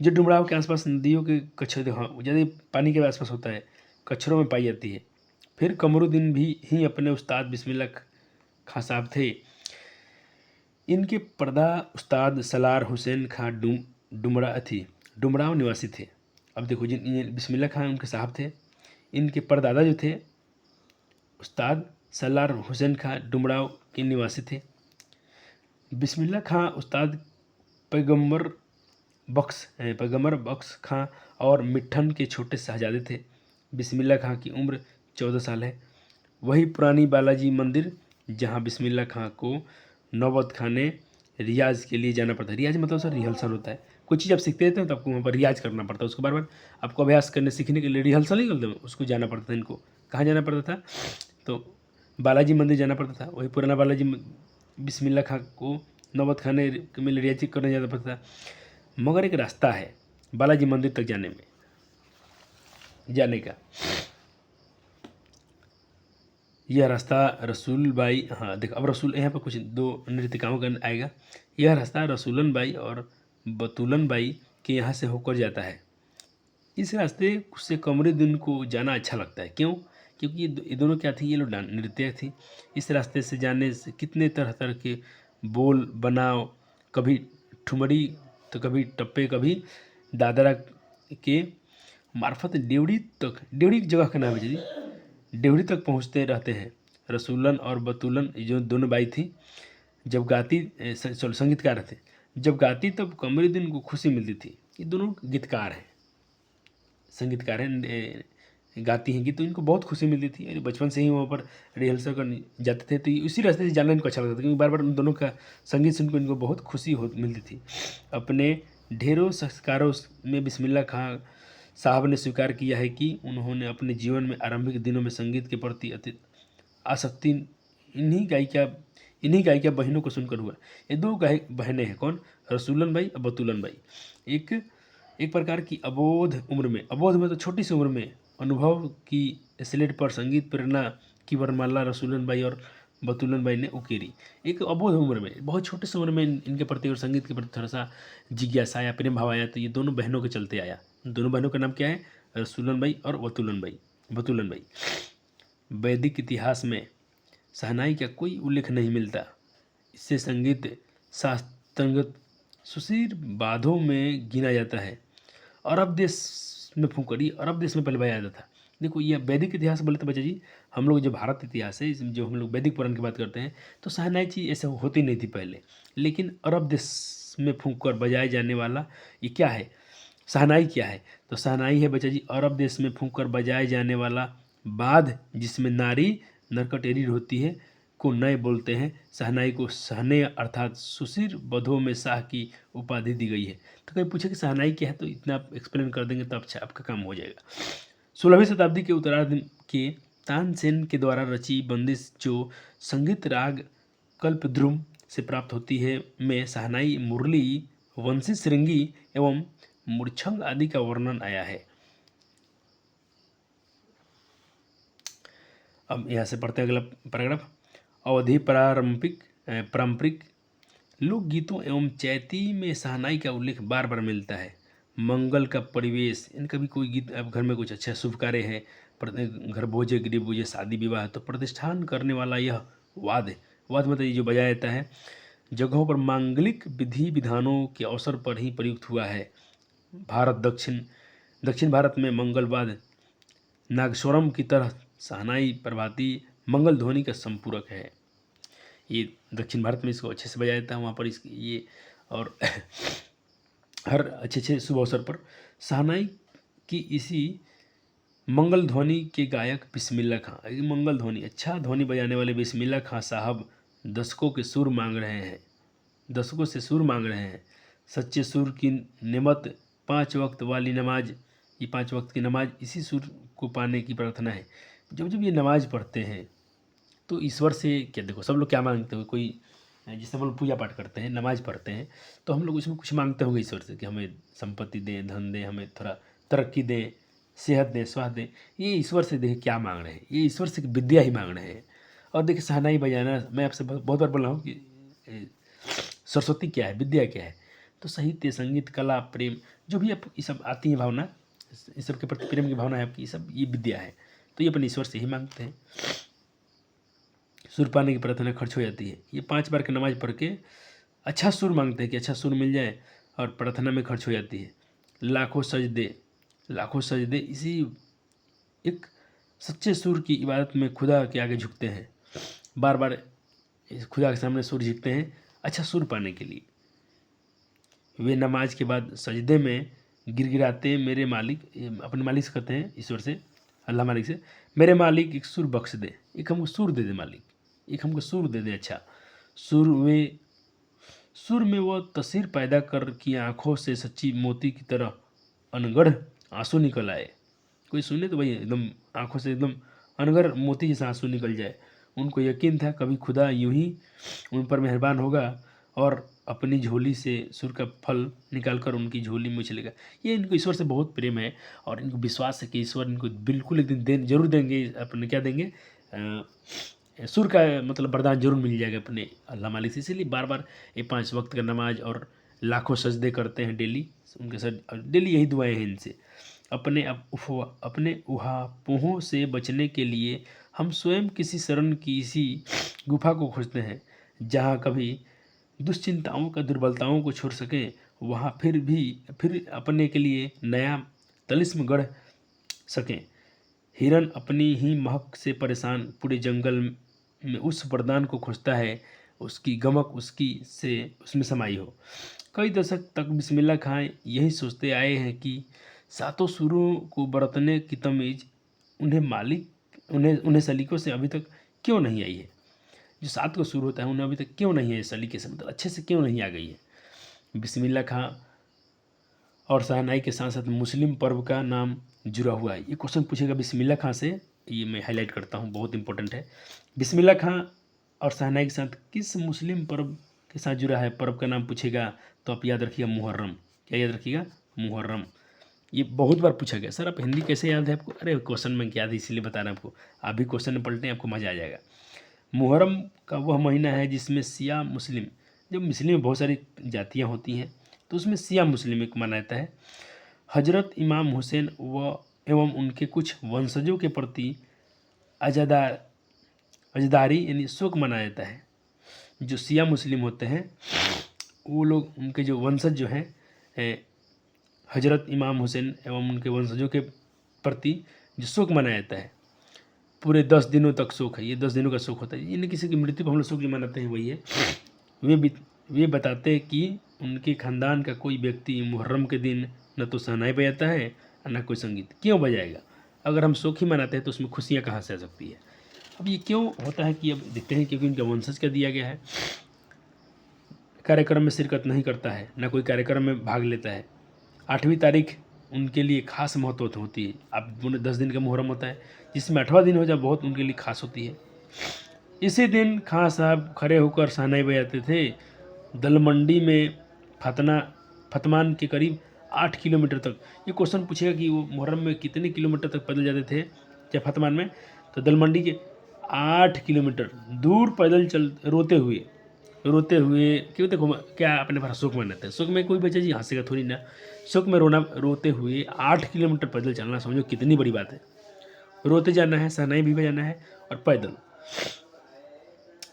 जो डुमराव के आसपास नदियों के कचरे, हाँ ज़्यादा पानी के आसपास होता है, कचरों में पाई जाती है। फिर कमरुद्दीन भी ही अपने उस्ताद बिस्मिल्लाह खां साहब थे। इनके पर्दा उस्ताद सलार हुसैन खां डुमराव निवासी थे। अब देखो ये बिस्मिल्लाह खां उनके साहब थे। इनके परदादा जो थे उस्ताद सलार हुसैन खां डुमराव के निवासी थे। बिस्मिल्लाह खां उस्ताद पैगम्बर बख्श खां और मिट्ठन के छोटे शहजादे थे। बिस्मिल्लाह खां की उम्र 14 साल है। वही पुरानी बालाजी मंदिर जहां बिस्मिल्लाह खां को नौबत खाने रियाज के लिए जाना पड़ता है। रियाज मतलब सर रिहर्सल होता है। कोई चीज़ आप सीखते रहते हैं तो आपको वहाँ पर रियाज करना पड़ता है, उसको बार बार आपको अभ्यास करने सीखने के लिए रिहर्सल नहीं करते, उसको जाना पड़ता था। इनको कहाँ जाना पड़ता था? तो बालाजी मंदिर जाना पड़ता था। वही पुराना बिस्मिल्लाह खां को नौबत खाने में रियाज करने जाना पड़ता था। मगर एक रास्ता है बालाजी मंदिर तक जाने का। यह रास्ता रसूल बाई, हाँ देखो अब रसूल यहाँ पर कुछ दो नृत्यिकाओं का आएगा। यह रास्ता रसूलन बाई और बतूलन बाई के यहाँ से होकर जाता है। इस रास्ते से कमरुद्दीन को जाना अच्छा लगता है। क्यों? क्योंकि ये दोनों क्या थी, ये लोग नृत्य थी। इस रास्ते से जाने से कितने तरह तरह के बोल बनाओ, कभी ठुमरी तो कभी टप्पे, कभी दादरा के मार्फत डेवड़ी जगह का नाम है जी, डेवड़ी तक पहुँचते रहते हैं। रसूलन और बतूलन जो दोनों बाई थी, जब गाती संगीतकार थे, जब गाती तब कमरुद्दीन को खुशी मिलती थी। ये दोनों गीतकार हैं, संगीतकार हैं, गाती हैं गीत, तो इनको बहुत खुशी मिलती थी। और बचपन से ही वहाँ पर रिहर्सल करने जाते थे, तो इसी रास्ते से जाना इनको अच्छा लगता था, क्योंकि बार बार उन दोनों का संगीत सुनकर इनको बहुत खुशी मिलती थी। अपने ढेरों संस्कारों में बिस्मिल्लाह खां साहब ने स्वीकार किया है कि उन्होंने अपने जीवन में आरंभिक दिनों में संगीत के प्रति अति आसक्ति इन्हीं गायिका बहनों को सुनकर हुआ। ये दो बहनें हैं, कौन? रसूलन बाई और बतूलन बाई। एक प्रकार की अबोध में तो छोटी सी उम्र में अनुभव की स्लेट पर संगीत प्रेरणा की वरमाला रसूलन बाई और बतूलन बाई ने उकेरी। एक अबोध उम्र में, बहुत छोटे से उम्र में इनके प्रति और संगीत के प्रति थोड़ा सा जिज्ञासा आया, प्रेम भाव आया। तो ये दोनों बहनों के चलते आया। दोनों बहनों का नाम क्या है? रसूलन बाई और बतूलन बाई। वैदिक इतिहास में शहनाई का कोई उल्लेख नहीं मिलता। इससे संगीत शास्त्रगत सुशीर बाधों में गिना जाता है। अरब देश में फूंकड़ी, अरब देश में पहले बजाया जाता था। देखो ये वैदिक इतिहास बोले तो बच्चा जी, हम लोग जो भारत इतिहास है, इसमें जो हम लोग वैदिक पुराण की बात करते हैं, तो शहनाई चीज़ ऐसा होती नहीं थी पहले। लेकिन अरब देश में फूंक कर बजाए जाने वाला ये क्या है? शहनाई क्या है? तो शहनाई है बच्चा जी अरब देश में फूंक कर बजाए जाने वाला वाद्य जिसमें नारी नरकटेरी होती है को नए बोलते हैं। शहनाई को सहने अर्थात सुशीर बधों में शाह की उपाधि दी गई है। तो कहीं पूछे कि शहनाई क्या है, तो इतना आप एक्सप्लेन कर देंगे तो अच्छा आपका काम हो जाएगा। 16वीं शताब्दी के उत्तरार्ध के तानसेन के द्वारा रची बंदिश जो संगीत राग कल्पद्रुम से प्राप्त होती है में शहनाई, मुरली, वंशी श्रृंगी एवं मूर्छंग आदि का वर्णन आया है। अब यहाँ से पढ़ते हैं अगला पैराग्राफ। अवधि पारंपरिक लोकगीतों एवं चैती में शहनाई का उल्लेख बार बार मिलता है। मंगल का परिवेश, इनका भी कोई गीत, अब घर में कुछ अच्छा शुभ कार्य है, घर भोजे गृह भोजे शादी विवाह, तो प्रतिष्ठान करने वाला यह वाद्य मतलब ये जो बजाया जाता है जगहों पर मांगलिक विधि विधानों के अवसर पर ही प्रयुक्त हुआ है। दक्षिण भारत में मंगलवाद्य नागस्वरम की तरह शहनाई प्रभाती मंगल ध्वनि का संपूरक है। ये दक्षिण भारत में इसको अच्छे से बजाया जाता है, वहाँ पर इस ये और हर अच्छे शुभ अवसर पर शहनाई की इसी मंगल ध्वनि के गायक बिस्मिल्लाह खां, ये मंगल ध्वनि अच्छा ध्वनि बजाने वाले बिस्मिल्लाह खां साहब दशकों के सुर मांग रहे हैं, दशकों से सुर मांग रहे हैं। सच्चे सुर की नेमत 5 वक्त वाली नमाज, ये 5 वक्त की नमाज इसी सुर को पाने की प्रार्थना है। जब जब ये नमाज पढ़ते हैं तो ईश्वर से क्या, देखो सब लोग क्या मांगते हो, कोई जिससे हम लोग पूजा पाठ करते हैं, नमाज पढ़ते हैं, तो हम लोग उसमें कुछ मांगते होंगे ईश्वर से कि हमें संपत्ति दें, धन दें, हमें थोड़ा तरक्की दें, सेहत दें, स्वास्थ्य दें। ये ईश्वर से देखिए क्या मांग रहे हैं, ये ईश्वर से विद्या ही मांग रहे हैं। और देखिए शहनाई बजाना, मैं आपसे बहुत बार बोला हूँ कि सरस्वती क्या है, विद्या क्या है, तो साहित्य, संगीत, कला, प्रेम, जो भी आप ये सब आती है भावना, इस सब के प्रति प्रेम की भावना है आपकी, सब ये विद्या है। तो ये अपने ईश्वर से ही मांगते हैं। सुर पाने की प्रार्थना खर्च हो जाती है। ये 5 बार की नमाज पढ़ के अच्छा सुर मांगते हैं कि अच्छा सुर मिल जाए, और प्रार्थना में खर्च हो जाती है। लाखों सजदे इसी एक सच्चे सुर की इबादत में खुदा के आगे झुकते हैं, बार बार खुदा के सामने सुर झुकते हैं अच्छा सुर पाने के लिए। वे नमाज के बाद सजदे में गिड़गिड़ाते मेरे मालिक, अपने मालिक से कहते हैं, ईश्वर से, अल्लाह मालिक से, मेरे मालिक एक सुर बख्श दे, एक हमको सुर दे दे मालिक, एक हमको सुर दे दे अच्छा सुर में वो तस्वीर पैदा कर कि आँखों से सच्ची मोती की तरह अनगढ़ आंसू निकल आए। कोई सुने तो भाई एकदम आँखों से एकदम अनगढ़ मोती जैसा आंसू निकल जाए। उनको यकीन था कभी खुदा यूं ही उन पर मेहरबान होगा और अपनी झोली से सुर का फल निकालकर उनकी झोली में उछलेगा। ये इनको ईश्वर से बहुत प्रेम है और इनको विश्वास है कि ईश्वर इनको बिल्कुल एक दिन जरूर देंगे, अपने क्या देंगे, सुर का मतलब वरदान जरूर मिल जाएगा अपने अल्लाह मालिक से। इसीलिए बार बार ये 5 वक्त का नमाज और लाखों सजदे करते हैं डेली, उनके साथ डेली यही दुआएं हैं इनसे। अपने उहापोहों से बचने के लिए हम स्वयं किसी शरण की इसी गुफा को खोजते हैं जहाँ कभी दुश्चिंताओं का दुर्बलताओं को छोड़ सकें, वहाँ फिर अपने के लिए नया तलिस्म गढ़ सकें। हिरन अपनी ही महक से परेशान पूरे जंगल में उस वरदान को खोजता है, उसकी गमक उसमें समाई हो। कई दशक तक बिस्मिल्लाह खां यही सोचते आए हैं कि सातों सुरों को बरतने की तमीज़ उन्हें सलीकों से अभी तक क्यों नहीं आई है। जो 7 का सुर होता है उन्हें अभी तक क्यों नहीं है सलीके से, मतलब अच्छे से क्यों नहीं आ गई है। बिस्मिल्लाह खां और शहनाई के साथ साथ मुस्लिम पर्व का नाम जुड़ा हुआ है। ये क्वेश्चन पूछेगा बिस्मिल्लाह खां से, ये मैं हाईलाइट करता हूँ, बहुत इंपॉर्टेंट है। बिस्मिल्लाह खां और शहनाई के साथ किस मुस्लिम पर्व के साथ जुड़ा है, पर्व का नाम पूछेगा तो आप याद रखिएगा मुहर्रम। क्या याद रखिएगा, मुहर्रम। ये बहुत बार पूछा गया, सर आप हिंदी कैसे याद है आपको, अरे क्वेश्चन में याद है इसीलिए बता रहा हूँ आपको, आप भी क्वेश्चन में पलटें आपको मज़ा आ जाएगा। मुहर्रम का वह महीना है जिसमें शिया मुस्लिम, जब मुस्लिम में बहुत सारी जातियाँ होती हैं तो उसमें शिया मुस्लिम एक माना जाता है। हजरत इमाम हुसैन एवं उनके कुछ वंशजों के प्रति अजदारी यानी शोक मनाया जाता है। जो शिया मुस्लिम होते हैं वो लोग, उनके जो वंशज जो हैं, हजरत इमाम हुसैन एवं उनके वंशजों के प्रति जो शोक मनाया जाता है, पूरे 10 दिनों तक शोक है। ये 10 दिनों का शोक होता है, यानी किसी की मृत्यु पर हम लोग शोक जो मनाते हैं वही है। वे बताते हैं कि उनके ख़ानदान का कोई व्यक्ति मुहर्रम के दिन न तो शहनाई बजाता है न कोई संगीत। क्यों बजाएगा, अगर हम शोक ही मनाते हैं तो उसमें खुशियाँ कहाँ से आ सकती है। अब ये क्यों होता है कि अब देखते हैं, क्योंकि उनका वंशज का दिया गया है, कार्यक्रम में शिरकत नहीं करता है, न कोई कार्यक्रम में भाग लेता है। 8वीं तारीख उनके लिए खास महत्व होती है। अब 10 दिन का मुहर्रम होता है जिसमें 8वां दिन हो जाए बहुत उनके लिए खास होती है। इसी दिन खां साहब खड़े होकर शहनाई बजाते थे। दलमंडी में फतमान के करीब 8 किलोमीटर तक। ये क्वेश्चन पूछेगा कि वो मुहर्रम में कितने किलोमीटर तक पैदल जाते थे क्या फतमान में, तो दलमंडी के 8 किलोमीटर दूर पैदल रोते हुए क्यों, देखो क्या अपने भरा शोक मनाते हैं, शोक में कोई बच्चा जी हंसेगा थोड़ी ना, शोक में रोते हुए 8 किलोमीटर पैदल चलना समझो कितनी बड़ी बात है। रोते जाना है, शहनाई भी बजाना है और पैदल।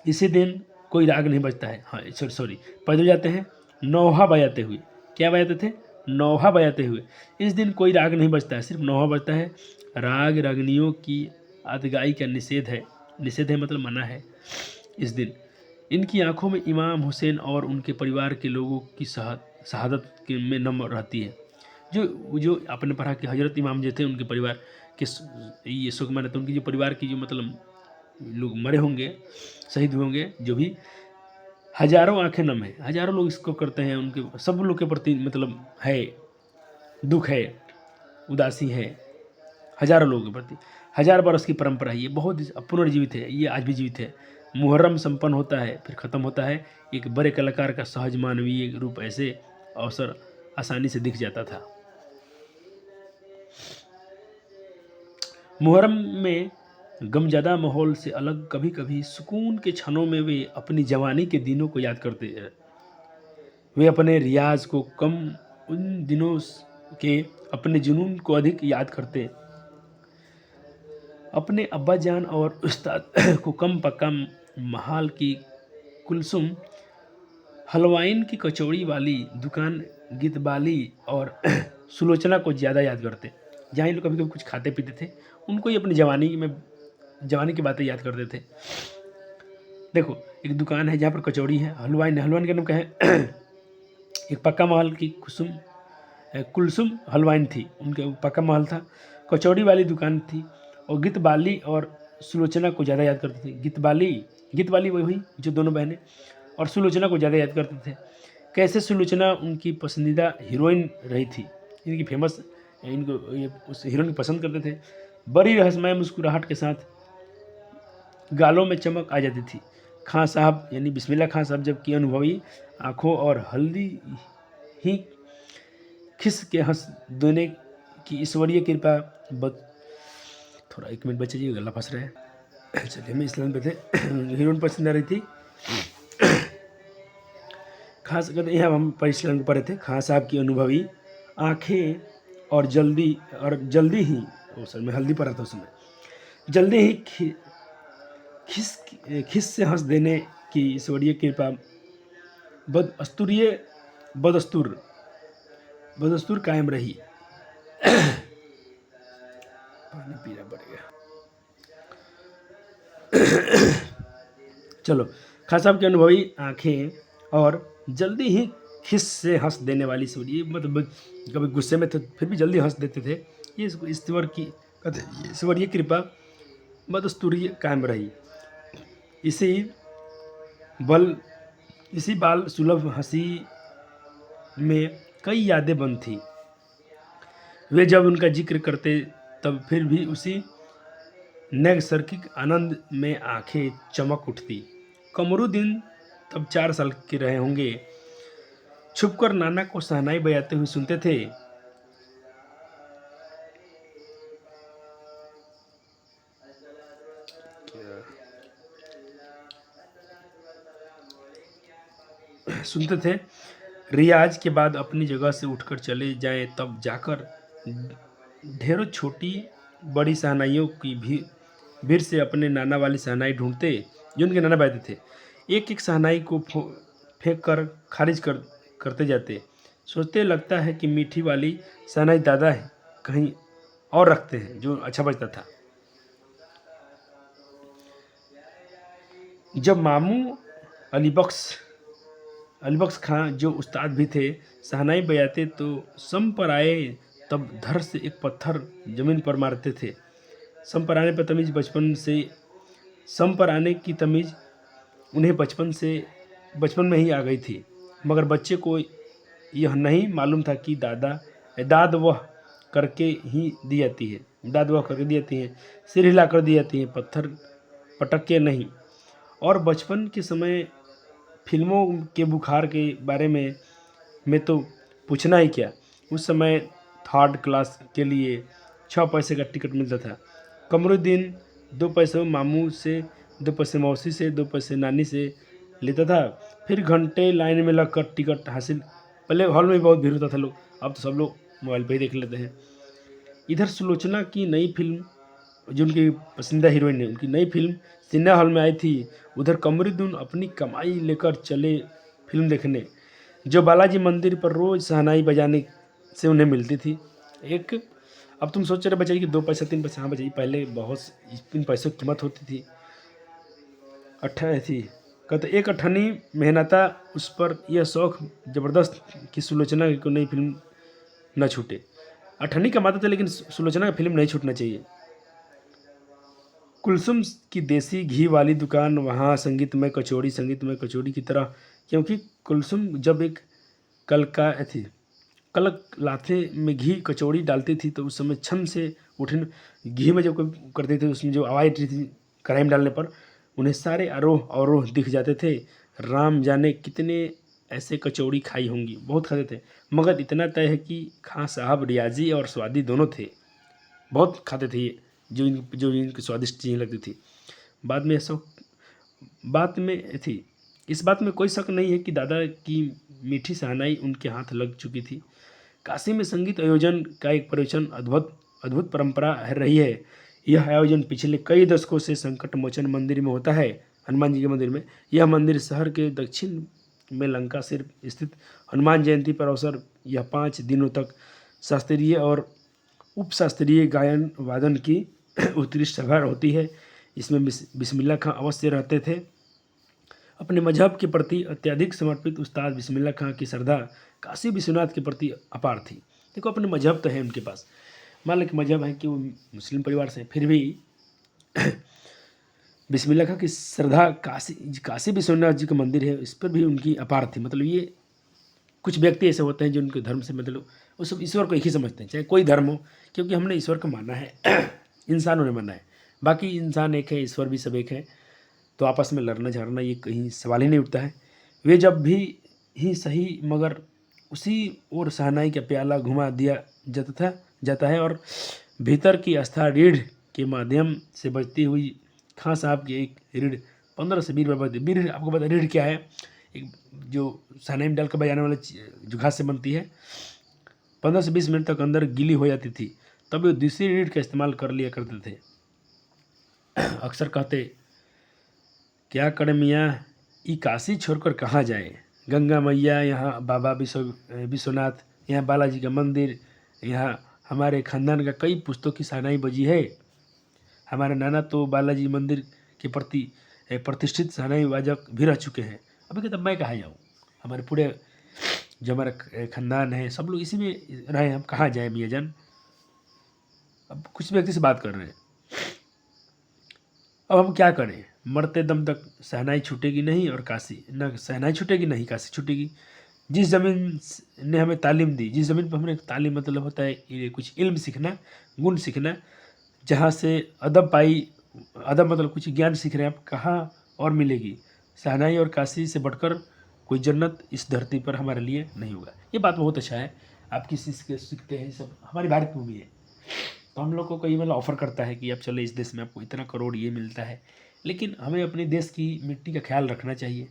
इसी दिन कोई राग नहीं बजता है, हाँ सॉरी पैदल जाते हैं नौहा बजाते हुए। क्या बजाते थे, नौहा बजाते हुए। इस दिन कोई राग नहीं बजता है, सिर्फ नौहा बजता है। राग रागनियों की अदगाई का निषेध है मतलब मना है इस दिन। इनकी आंखों में इमाम हुसैन और उनके परिवार के लोगों की शहादत के में नम रहती है। जो जो आपने पढ़ा कि हजरत इमाम जो थे उनके परिवार के ये शोक मनाते, उनकी जो परिवार की जो मतलब लोग मरे होंगे, शहीद हुए होंगे, जो भी हजारों आंखें नम है, हजारों लोग इसको करते हैं, उनके सब लोग के प्रति मतलब है दुख है, उदासी है, हजारों लोगों के प्रति। 1000 बरस की परंपरा है, ये बहुत पुनर्जीवित है, ये आज भी जीवित है। मुहर्रम संपन्न होता है फिर ख़त्म होता है, एक बड़े कलाकार का सहज मानवीय रूप ऐसे अवसर आसानी से दिख जाता था। मुहर्रम में गमज़दा माहौल से अलग कभी कभी सुकून के क्षणों में वे अपनी जवानी के दिनों को याद करते हैं। वे अपने रियाज को कम, उन दिनों के अपने जुनून को अधिक याद करते, अपने अब्बा जान और उस्ताद को कम पक्का महाल की कुलसुम हलवाइन की कचौड़ी वाली दुकान गीतबाली और सुलोचना को ज़्यादा याद करते। जहाँ ये लोग कभी कभी कुछ खाते पीते थे, उनको ही अपनी जवानी की बातें याद करते थे। देखो एक दुकान है जहाँ पर कचौड़ी है, हलवाइन है, हलवाइन का नाम क्या है एक पक्का महल की कुलसुम हलवाइन थी, उनके पक्का महल था, कचौड़ी वाली दुकान थी, और गीतबाली और सुलोचना को ज़्यादा याद करते थे। गीतबाली वही हुई जो दोनों बहनें, और सुलोचना को ज़्यादा याद करते थे। कैसे सुलोचना उनकी पसंदीदा हीरोइन रही थी, इनकी फेमस, इनको ये उस हीरोइन को पसंद करते थे। बड़ी रहस्यमय मुस्कुराहट के साथ गालों में चमक आ जाती थी। खां साहब यानी बिस्मिल्लाह खां साहब जबकि अनुभवी आँखों और हल्दी ही खिस के हंस देने की ईश्वरीय कृपा थोड़ा 1 मिनट बचे जी, गला फंस रहा है। चलिए मैं इस्लाम पे थे हीरोइन पसंद आ रही थी। खास कर यहाँ हम परिश्रम पढ़े थे, खां साहब की अनुभवी आँखें और जल्दी ही सर मैं हल्दी पढ़ा था उसमें, जल्दी ही खिस से हंस देने की ईश्वरीय कृपा बदस्तूर कायम रही। पानी पीना पड़ेगा। चलो, खां साहब की अनुभवी आंखें और जल्दी ही खिस से हंस देने वाली ईश्वरीय, मतलब कभी गुस्से में थे फिर भी जल्दी हंस देते थे, ये ईश्वरीय कृपा बदस्तूरी कायम रही। इसी बाल सुलभ हंसी में कई यादें बंद थी। वे जब उनका जिक्र करते तब फिर भी उसी नैसर्गिक आनंद में आंखें चमक उठती। कमरुद्दीन तब 4 साल के रहे होंगे। छुपकर नाना को शहनाई बजाते हुए सुनते थे। रियाज के बाद अपनी जगह से उठकर चले जाएं, तब जाकर ढेरों छोटी बड़ी शहनाइयों की भीड़ से अपने नाना वाली शहनाई ढूंढते जो उनके नाना बजाते थे। एक एक शहनाई को फेंक कर खारिज करते जाते। सोचते लगता है कि मीठी वाली शहनाई दादा है कहीं और रखते हैं जो अच्छा बजता था। जब मामू अलीबख्श खां जो उस्ताद भी थे शहनाई बजाते तो सम पर आए, तब धर से एक पत्थर जमीन पर मारते थे। सम पर आने की तमीज़ उन्हें बचपन में ही आ गई थी, मगर बच्चे को यह नहीं मालूम था कि दाद वह करके ही दी जाती है, सिर हिला कर दी जाती है, पत्थर पटक के नहीं। और बचपन के समय फिल्मों के बुखार के बारे में तो पूछना ही क्या। उस समय 3rd क्लास के लिए 6 पैसे का टिकट मिलता था। कमरुद्दीन 2 पैसे मामू से, 2 पैसे मौसी से, 2 पैसे नानी से लेता था। फिर घंटे लाइन में लगकर टिकट हासिल। पहले हॉल में बहुत भीड़ होता था लोग, अब तो सब लोग मोबाइल पे ही देख लेते हैं। इधर सुलोचना की नई फिल्म, जो उनकी पसंदीदा हीरोइन है, उनकी नई फिल्म सिनेमा हॉल में आई थी। उधर कमरुद्दीन अपनी कमाई लेकर चले फिल्म देखने, जो बालाजी मंदिर पर रोज़ शहनाई बजाने से उन्हें मिलती थी। अब तुम सोच रहे बचाइए कि 2 पैसे 3 पैसे, हाँ बचाइए, पहले बहुत इन पैसों की कीमत होती थी। कहते एक अठन्नी मेहनता उस पर यह शौक ज़बरदस्त कि सुलोचना को नई फिल्म न छूटे। अठन्नी कमाता था लेकिन सुलोचना का फिल्म नहीं छूटना चाहिए। कुलसुम की देसी घी वाली दुकान, वहाँ संगीतमय कचौड़ी की तरह, क्योंकि कुलसुम जब एक कलका थी कलक लाथे में घी कचौड़ी डालती थी तो उस समय छन से उठने घी में जब कोई करते थे उसमें जो आवाज़ उठती थी कढ़ाई में डालने पर उन्हें सारे आरोह अवरोह दिख जाते थे। राम जाने कितने ऐसे कचौड़ी खाई होंगी, बहुत खाते थे, मगर इतना तय है कि खां साहब रियाजी और स्वादी दोनों थे, बहुत खाते थे ये जो इनकी स्वादिष्ट चीज़ें लगती थी। बाद में सब बात में थी इस बात में कोई शक नहीं है कि दादा की मीठी शहनाई उनके हाथ लग चुकी थी। काशी में संगीत आयोजन का एक परिवेशन अद्भुत परंपरा रही है। यह आयोजन पिछले कई दशकों से संकट मोचन मंदिर में होता है, हनुमान जी के मंदिर में। यह मंदिर शहर के दक्षिण में लंका सिर स्थित हनुमान जयंती पर अवसर यह 5 दिनों तक शास्त्रीय और उपशास्त्रीय गायन वादन की उत्कृष्ट सभा होती है। इसमें बिस्मिल्लाह खां अवश्य रहते थे। अपने मजहब के प्रति अत्यधिक समर्पित उस्ताद बिस्मिल्लाह खां की श्रद्धा काशी विश्वनाथ के प्रति अपार थी। देखो अपने मजहब तो है उनके पास, मान लो कि मजहब है कि वो मुस्लिम परिवार से, फिर भी बिस्मिल्लाह खां की श्रद्धा काशी विश्वनाथ जी का मंदिर है इस पर भी उनकी अपार थी। मतलब ये कुछ व्यक्ति ऐसे होते हैं जो उनके धर्म से मतलब वो सब ईश्वर को एक ही समझते हैं, चाहे कोई धर्म हो, क्योंकि हमने ईश्वर को माना है इंसानों ने माना है, बाकी इंसान एक है, ईश्वर भी सब एक है, तो आपस में लड़ना झगड़ना ये कहीं सवाल ही नहीं उठता है। वे जब भी ही सही मगर उसी ओर शहनाई का प्याला घुमा दिया जाता है और भीतर की आस्था रीढ़ के माध्यम से बजती हुई खां साहब की एक रीढ़ 15 से 20 बार बजती। रीढ़ आपको पता रीढ़ क्या है, एक जो शहनाई में डाल कर बजाने वाली जो घास से बनती है, 15 से 20 मिनट तक अंदर गीली हो जाती थी, तब वे दूसरी रीढ़ का इस्तेमाल कर लिया करते थे। अक्सर कहते क्या करे मियाँ ई काशी छोड़कर कहाँ जाए, गंगा मैया यहाँ, बाबा विश्वनाथ यहाँ, बालाजी का मंदिर यहाँ, हमारे खानदान का कई पुस्तकों की शहनाई बजी है। हमारे नाना तो बालाजी मंदिर के प्रति प्रतिष्ठित शहनाई वादक भी रह चुके हैं। अभी कहता मैं कहाँ जाऊँ, हमारे पूरे जो हमारा खानदान है सब लोग इसी में रहे, हम कहाँ जाए मियाँ जान। अब कुछ व्यक्ति से बात कर रहे हैं, अब हम क्या करें, मरते दम तक शहनाई छूटेगी नहीं और काशी न शहनाई छूटेगी नहीं काशी छूटेगी। जिस ज़मीन ने हमें तालीम दी, जिस ज़मीन पर हमने तालीम मतलब होता है ये कुछ इल्म सीखना, गुण सीखना, जहाँ से अदब पाई, अदब मतलब कुछ ज्ञान सीख रहे हैं आप, कहाँ और मिलेगी। शहनाई और काशी से बढ़कर कोई जन्नत इस धरती पर हमारे लिए नहीं होगा। ये बात बहुत अच्छा है, आप किसी से सीखते हैं, सब हमारी भारत भूमि है, तो हम लोग को कई मतलब ऑफ़र करता है कि आप चले इस देश में आपको इतना करोड़ ये मिलता है, लेकिन हमें अपने देश की मिट्टी का ख्याल रखना चाहिए।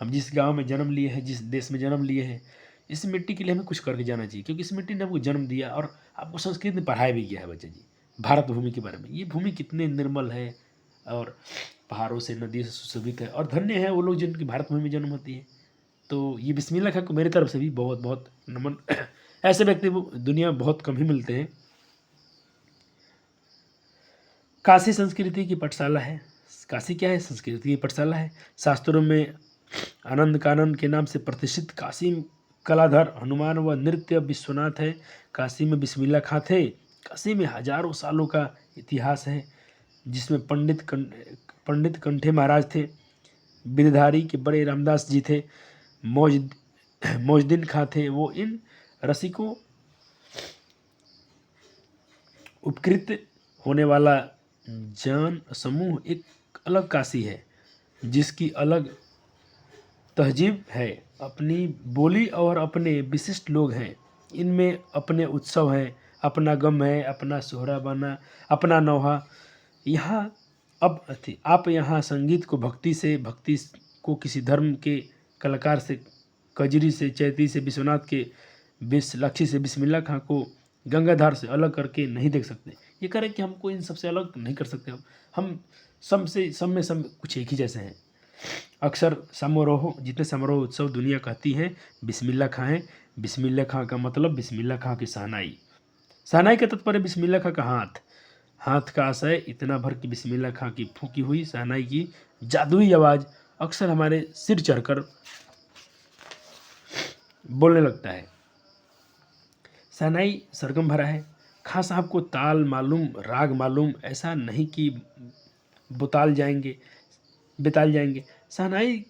हम जिस गांव में जन्म लिए हैं, जिस देश में जन्म लिए हैं, इस मिट्टी के लिए हमें कुछ करके जाना चाहिए, क्योंकि इस मिट्टी ने आपको जन्म दिया और आपको संस्कृत में पढ़ाया भी गया है बच्चे जी भारत भूमि के बारे में। ये भूमि कितने निर्मल है और पहाड़ों से, नदियों से सुशोभित है, और धन्य है वो लोग जिनकी भारत भूमि में जन्म होती है। तो ये बिस्मिल्लाह खां को मेरी तरफ से भी बहुत बहुत नमन। ऐसे व्यक्ति दुनिया में बहुत कम ही मिलते हैं। काशी संस्कृति की पाठशाला है। काशी क्या है, संस्कृति की पाठशाला है। शास्त्रों में आनंद कानन के नाम से प्रतिष्ठित काशी कलाधर हनुमान व नृत्य विश्वनाथ है। काशी में बिस्मिल्लाह खां थे। काशी में हजारों सालों का इतिहास है, जिसमें पंडित कंठे महाराज थे, बिरधारी के बड़े रामदास जी थे, मौजदीन खां थे। वो इन रसिकों उपकृत होने वाला जन समूह एक अलग काशी है, जिसकी अलग तहजीब है, अपनी बोली और अपने विशिष्ट लोग हैं। इनमें अपने उत्सव हैं, अपना गम है, अपना सोहराबाना, अपना नौहा। यहाँ अब आप यहाँ संगीत को भक्ति को किसी धर्म के कलाकार से, कजरी से, चैती से, विश्वनाथ के लक्ष्य से, बिस्मिल्लाह खां को गंगाधार से अलग करके नहीं देख सकते। ये करें कि हमको इन सबसे अलग नहीं कर सकते, हम सब में कुछ एक ही जैसे हैं। अक्सर समारोह, जितने समारोह उत्सव दुनिया कहती है बिस्मिल्लाह खां है। बिस्मिल्लाह खां का मतलब बिस्मिल्लाह खां की शहनाई। शहनाई का तात्पर्य बिस्मिल्लाह खां का हाथ का आशय इतना भर कि बिस्मिल्लाह खां की फूकी हुई शहनाई की जादुई आवाज़ अक्सर हमारे सिर चढ़कर बोलने लगता है। शहनाई सरगम भरा है। खां साहब को ताल मालूम, राग मालूम, ऐसा नहीं कि बुताल जाएंगे बेताल जाएंगे। शहनाई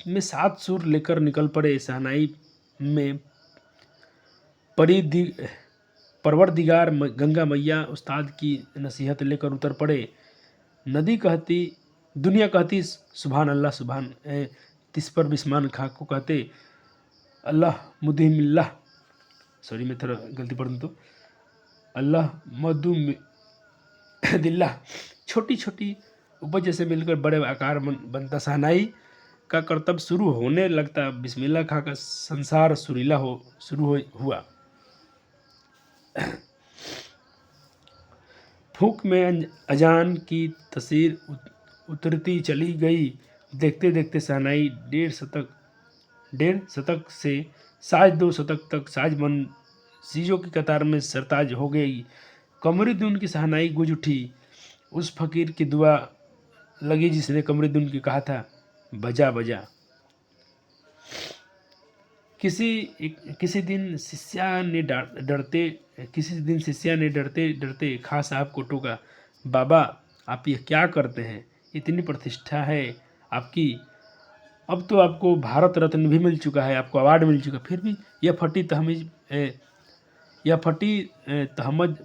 में 7 सुर लेकर निकल पड़े। शहनाई में परवरदिगार गंगा मैया उस्ताद की नसीहत लेकर उतर पड़े। नदी कहती, दुनिया कहती सुभान अल्लाह सुभान, तिस पर बिस्मान खां को कहते अल्लाह मुदिमिल्लाह, सॉरी मैं थोड़ा गलती पढ़ दूँ तो, अल्लाह मदुदिल्लाह। छोटी छोटी उपज से मिलकर बड़े आकार बनता। शहनाई का करतब शुरू होने लगता। बिस्मिल्लाह खां का संसार सुरीला हुआ। फूक में अजान की तस्वीर उतरती चली गई। देखते देखते शहनाई 1.5 शतक से साज 2 शतक तक साजमन चीज़ों की कतार में सरताज हो गई। कमरुद्दीन की शहनाई गूंज उठी। उस फकीर की दुआ लगी जिसने कमरुद्दीन की कहा था बजा बजा। किसी दिन शिष्या ने डरते डरते खां साहब को टोका, बाबा आप ये क्या करते हैं? इतनी प्रतिष्ठा है आपकी, अब तो आपको भारत रत्न भी मिल चुका है, आपको अवार्ड मिल चुका, फिर भी यह फटी तहमद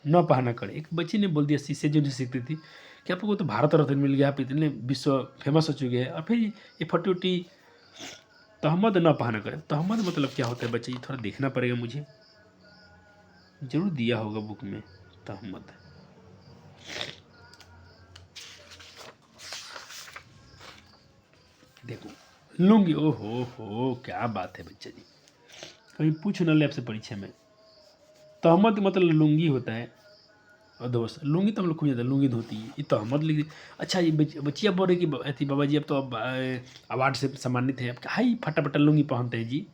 न पहना कर। एक बच्ची ने बोल दिया, शिष्य जो सीखती थी, कि आपको तो भारत रत्न मिल गया, आप इतने विश्व फेमस हो चुके हैं, और फिर ये फटी उटी तहमद न पहना करें। तहमद मतलब क्या होता है बच्चे, ये थोड़ा देखना पड़ेगा मुझे, जरूर दिया होगा बुक में तहमद। देखो लुंगी, हो क्या बात है बच्चा जी, कहीं पूछ न ले आपसे परीक्षा में। तहमद मतलब लुंगी होता है, और दोस्त लुंगी तो हम लोग खुद जाता है, लुंगी धोती है, ये तहमद लिख दी। अच्छा ये बच्चिया बोल रही कि थी बाबा जी अब तो अब अवार्ड से सम्मानित है, अब हाई फटाफटा लुंगी पहनते हैं जी,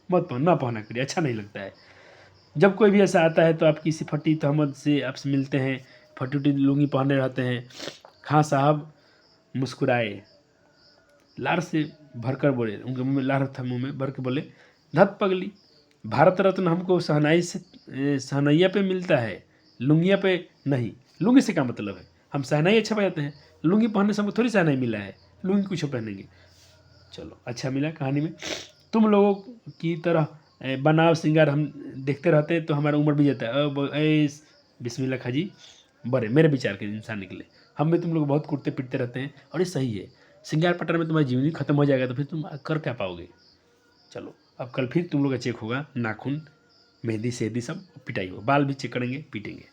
मत पहन, ना पहना करिए, अच्छा नहीं लगता है। जब कोई भी ऐसा आता है तो आप किसी फटी तहमद से आपसे मिलते हैं, फटी उटी लुंगी पहने रहते हैं। खां साहब मुस्कुराए, लार से भरकर बोले, उनके मुंह में लार था, मुंह में भर के बोले, धत पगली, भारत रत्न हमको शहनाइया पे मिलता है, लुंगिया पे नहीं। लुंगी से क्या मतलब है, हम शहनाई अच्छा बजाते हैं, लुंगी पहनने से हमको थोड़ी शहनाई मिला है, लुंगी कुछ पहनेंगे। चलो अच्छा मिला कहानी में। तुम लोगों की तरह बनाव श्रृंगार हम देखते रहते तो हमारा उम्र भी जाता है। अब बिस्मिल्लाह खां जी बड़े मेरे विचार के इंसान निकले, हम भी तुम लोग बहुत कुटते पिटते रहते हैं, और ये सही है। श्रृंगार पटर में तुम्हारी जीवनी खत्म हो जाएगा तो फिर तुम कर क्या पाओगे। चलो अब कल फिर तुम लोग का चेक होगा, नाखून मेहंदी सेहदी सब पिटाई हो, बाल भी चेक करेंगे, पीटेंगे।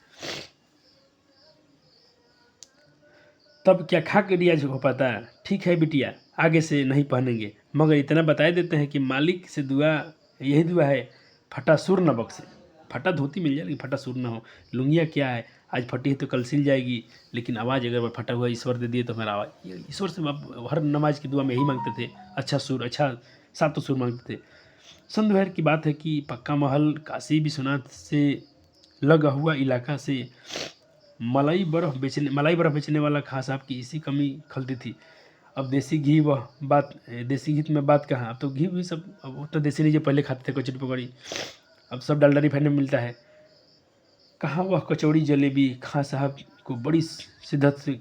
तब क्या खा के रियाज हो पाता। ठीक है बिटिया, आगे से नहीं पहनेंगे, मगर इतना बता देते हैं कि मालिक से दुआ, यही दुआ है, फटा सुर न बख्शे। फटा धोती मिल जाए लेकिन फटा सुर ना हो। लुंगिया क्या है, आज फटी है तो कल सिल जाएगी, लेकिन आवाज़ अगर फटा हुआ ईश्वर दे दिए तो हमारा आवाज़, ईश्वर से हर नमाज की दुआ में यही मांगते थे, अच्छा सुर, अच्छा सातों सुर मांगते थे। संध्यार की बात है कि पक्का महल काशी विश्वनाथ से लगा हुआ इलाका से मलाई बर्फ़ बेचने वाला खां साहब की इसी कमी खलती थी। अब देसी घी देसी घी में बात कहाँ, अब तो घी भी सब, अब वो तो देसी नहीं जो पहले खाते थे कचौड़ी पकौड़ी, अब सब डालडा रिफाइंड में मिलता है। कहाँ वह कचौड़ी जलेबी खां साहब को बड़ी शिद्दत से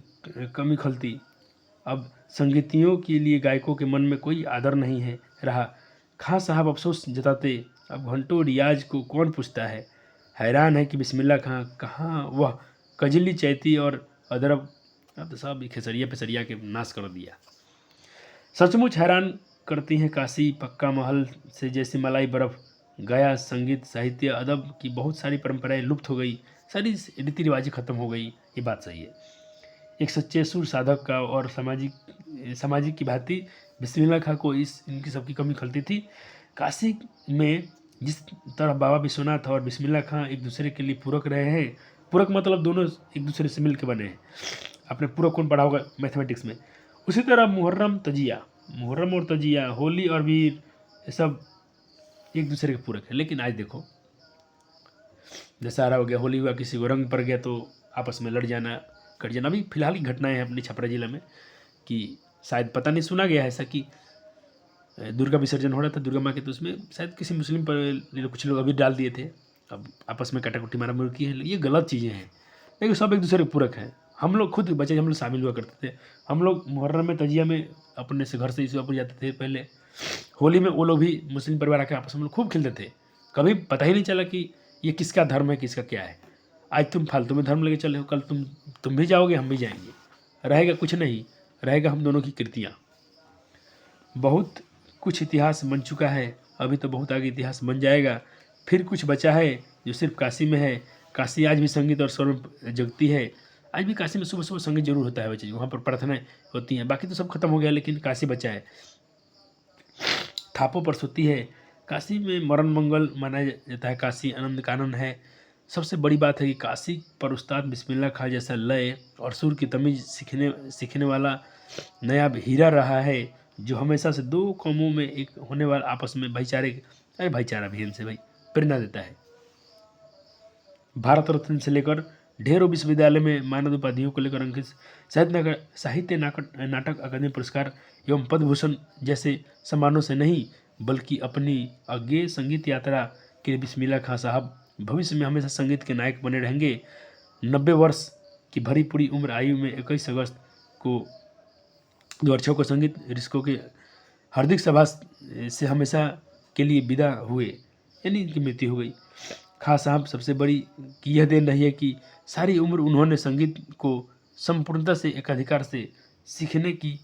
कमी खलती। अब संगीतियों के लिए गायकों के मन में कोई आदर नहीं है रहा। खां साहब अफसोस जताते, अब घंटों रियाज को कौन पूछता है। हैरान है कि बिस्मिल्लाह खां कहाँ वह कजली चैती और अदरब, अब तो सब खेसरिया पेसरिया के नाश कर दिया। सचमुच हैरान करती हैं काशी पक्का महल से जैसे मलाई बर्फ़। गया संगीत साहित्य अदब की बहुत सारी परंपराएं लुप्त हो गई, सारी रीति रिवाजें ख़त्म हो गई, ये बात सही है। एक सच्चे सुर साधक का और सामाजिक की भांति बिस्मिल्लाह खां को इनकी सबकी कमी खलती थी। काशी में जिस तरह बाबा विश्वनाथ और बिस्मिल्लाह खां एक दूसरे के लिए पूरक रहे हैं, पूरक मतलब दोनों एक दूसरे से मिल के बने हैं, आपने पूरक कौन पढ़ा होगा मैथमेटिक्स में, उसी तरह मुहर्रम और तजिया, होली और वीर, ये सब एक दूसरे के पूरक है। लेकिन आज देखो दशहरा हो गया, होली हुआ, किसी को रंग पड़ गया तो आपस में लड़ जाना कट जाना। अभी फिलहाल की घटनाएं हैं अपने छपरा जिला में कि शायद पता नहीं, सुना गया है ऐसा कि दुर्गा विसर्जन हो रहा था दुर्गा माँ के, तो उसमें शायद किसी मुस्लिम पर कुछ लोग अभी डाल दिए थे, अब आपस में कटाकुटी मारा मुरी की है। ये गलत चीज़ें हैं, लेकिन सब एक दूसरे के पूरक हैं। हम लोग खुद बच्चे हम लोग शामिल हुआ करते थे, हम लोग मुहर्रम में तजिया में अपने से घर से ईश्वरपुर जाते थे। पहले होली में वो लोग भी मुस्लिम परिवार आके आपस में हम लोग खूब खेलते थे, कभी पता ही नहीं चला कि ये किसका धर्म है किसका क्या है। आज तुम फालतू में धर्म लेके चले हो, कल तुम भी जाओगे हम भी जाएंगे, रहेगा कुछ नहीं, रहेगा हम दोनों की कृतियाँ। बहुत कुछ इतिहास बन चुका है, अभी तो बहुत आगे इतिहास बन जाएगा। फिर कुछ बचा है जो सिर्फ काशी में है। काशी आज भी संगीत और स्वर में जगती है। आज भी काशी में सुबह सुबह संगीत जरूर होता है बच्चे, वहाँ पर प्रार्थनाएं होती हैं। बाकी तो सब खत्म हो गया, लेकिन काशी बचा है, थापों पर सोती है। काशी में मरण मंगल माना जाता है, काशी आनंद कानन है। सबसे बड़ी बात है कि काशी पर उस्ताद बिस्मिल्लाह खां जैसा लय और सुर की तमीज़ सीखने वाला नया हीरा रहा है, जो हमेशा से दो कौमों में एक होने वाला आपस में भाईचारा भी इनसे भाई प्रेरणा देता है। भारत रत्न से लेकर ढेरों विश्वविद्यालय में मानद उपाधियों को लेकर अंकित साहित्य नाटक अकादमी पुरस्कार एवं पद्म भूषण जैसे सम्मानों से नहीं, बल्कि अपनी अज्ञेय संगीत यात्रा के लिए बिस्मिल्लाह खां साहब भविष्य में हमेशा संगीत के नायक बने रहेंगे। 90 वर्ष की भरी पूरी उम्र आयु में 21 अगस्त को 2006 को संगीत रिश्कों के हार्दिक सभा से हमेशा के लिए विदा हुए, यानी इनकी मृत्यु हो गई। खां साहब सबसे बड़ी की यह देन रही है कि सारी उम्र उन्होंने संगीत को संपूर्णता से एकाधिकार से सीखने की,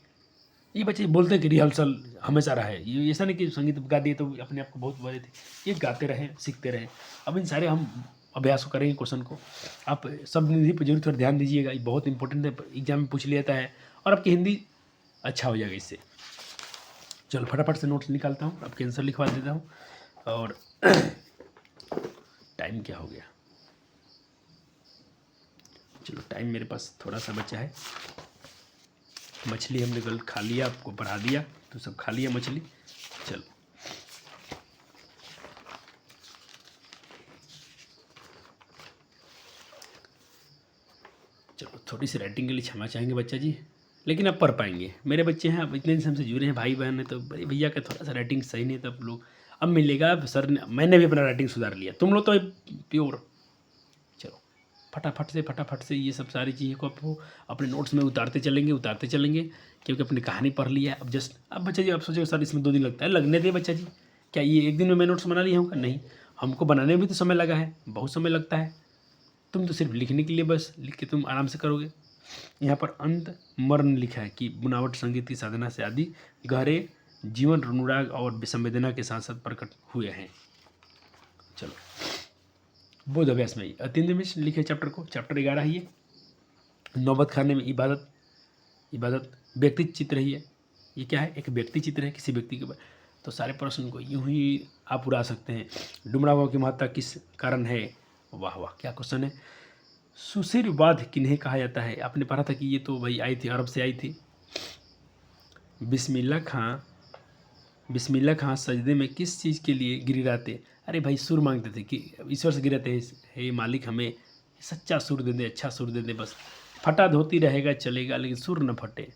ये बच्चे बोलते हैं कि रिहर्सल हमेशा रहा है, ये ऐसा नहीं कि संगीत गा दिए तो अपने आप को बहुत बड़े थे, ये गाते रहे सीखते रहे। अब इन सारे हम अभ्यास करेंगे क्वेश्चन को, आप शब्द निधि पर जरूर थोड़ा ध्यान दीजिएगा, ये बहुत इंपॉर्टेंट है, एग्जाम में पूछ लिया जाता है और आपकी हिंदी अच्छा हो जाएगा इससे। चलो फटाफट से नोट्स निकालता हूँ, आपके आंसर लिखवा देता हूँ। और टाइम क्या हो गया, चलो टाइम मेरे पास थोड़ा सा बचा है। मछली हमने कल खा लिया, आपको पढ़ा दिया तो सब खा लिया मछली। चलो थोड़ी सी राइटिंग के लिए क्षमा चाहेंगे बच्चा जी, लेकिन आप पढ़ पाएंगे। मेरे बच्चे हैं, अब इतने दिन से हमसे जुड़े हैं, भाई बहन है, तो बड़े भैया का थोड़ा सा राइटिंग सही नहीं, तो आप लोग अब मिलेगा सर ने, मैंने भी अपना राइटिंग सुधार लिया, तुम लोग तो प्योर। चलो फटाफट से ये सब सारी चीज़ों को आपको अपने नोट्स में उतारते चलेंगे, क्योंकि अपनी कहानी पढ़ लिया है। अब जस्ट अब बच्चा जी आप सोचेगा सर इसमें 2 दिन लगता है, लगने दे बच्चा जी, क्या ये एक दिन में मैं नोट्स बना लिया हूँ? नहीं, हमको बनाने में भी तो समय लगा है, बहुत समय लगता है। तुम तो सिर्फ लिखने के लिए बस लिख के तुम आराम से करोगे। यहाँ पर अंत मरण लिखा है कि बुनावट संगीत की साधना से आदि गहरे जीवन अनुराग और संवेदना के साथ साथ प्रकट हुए हैं। चलो बोध अभ्यास में अत्यंत में लिखे चैप्टर को, चैप्टर 11 ही है। नौबत खाने में इबादत व्यक्ति चित्र ही है। ये क्या है? एक व्यक्ति चित्र है किसी व्यक्ति के ऊपर। तो सारे प्रश्न को यूं ही आप उड़ा सकते हैं। डुमराव की महत्ता किस कारण है? वाह वाह क्या क्वेश्चन है। सुशिरवाद किन्हें कहा जाता है? आपने पढ़ा था कि ये तो भाई आई थी, अरब से आई थी। बिस्मिल्लाह खां सजदे में किस चीज़ के लिए गिराते? अरे भाई सुर मांगते थे कि ईश्वर से गिराते हैं, हे मालिक हमें सच्चा सुर दे दे, अच्छा सुर दे दे, बस फटा धोती रहेगा चलेगा लेकिन सुर न फटे।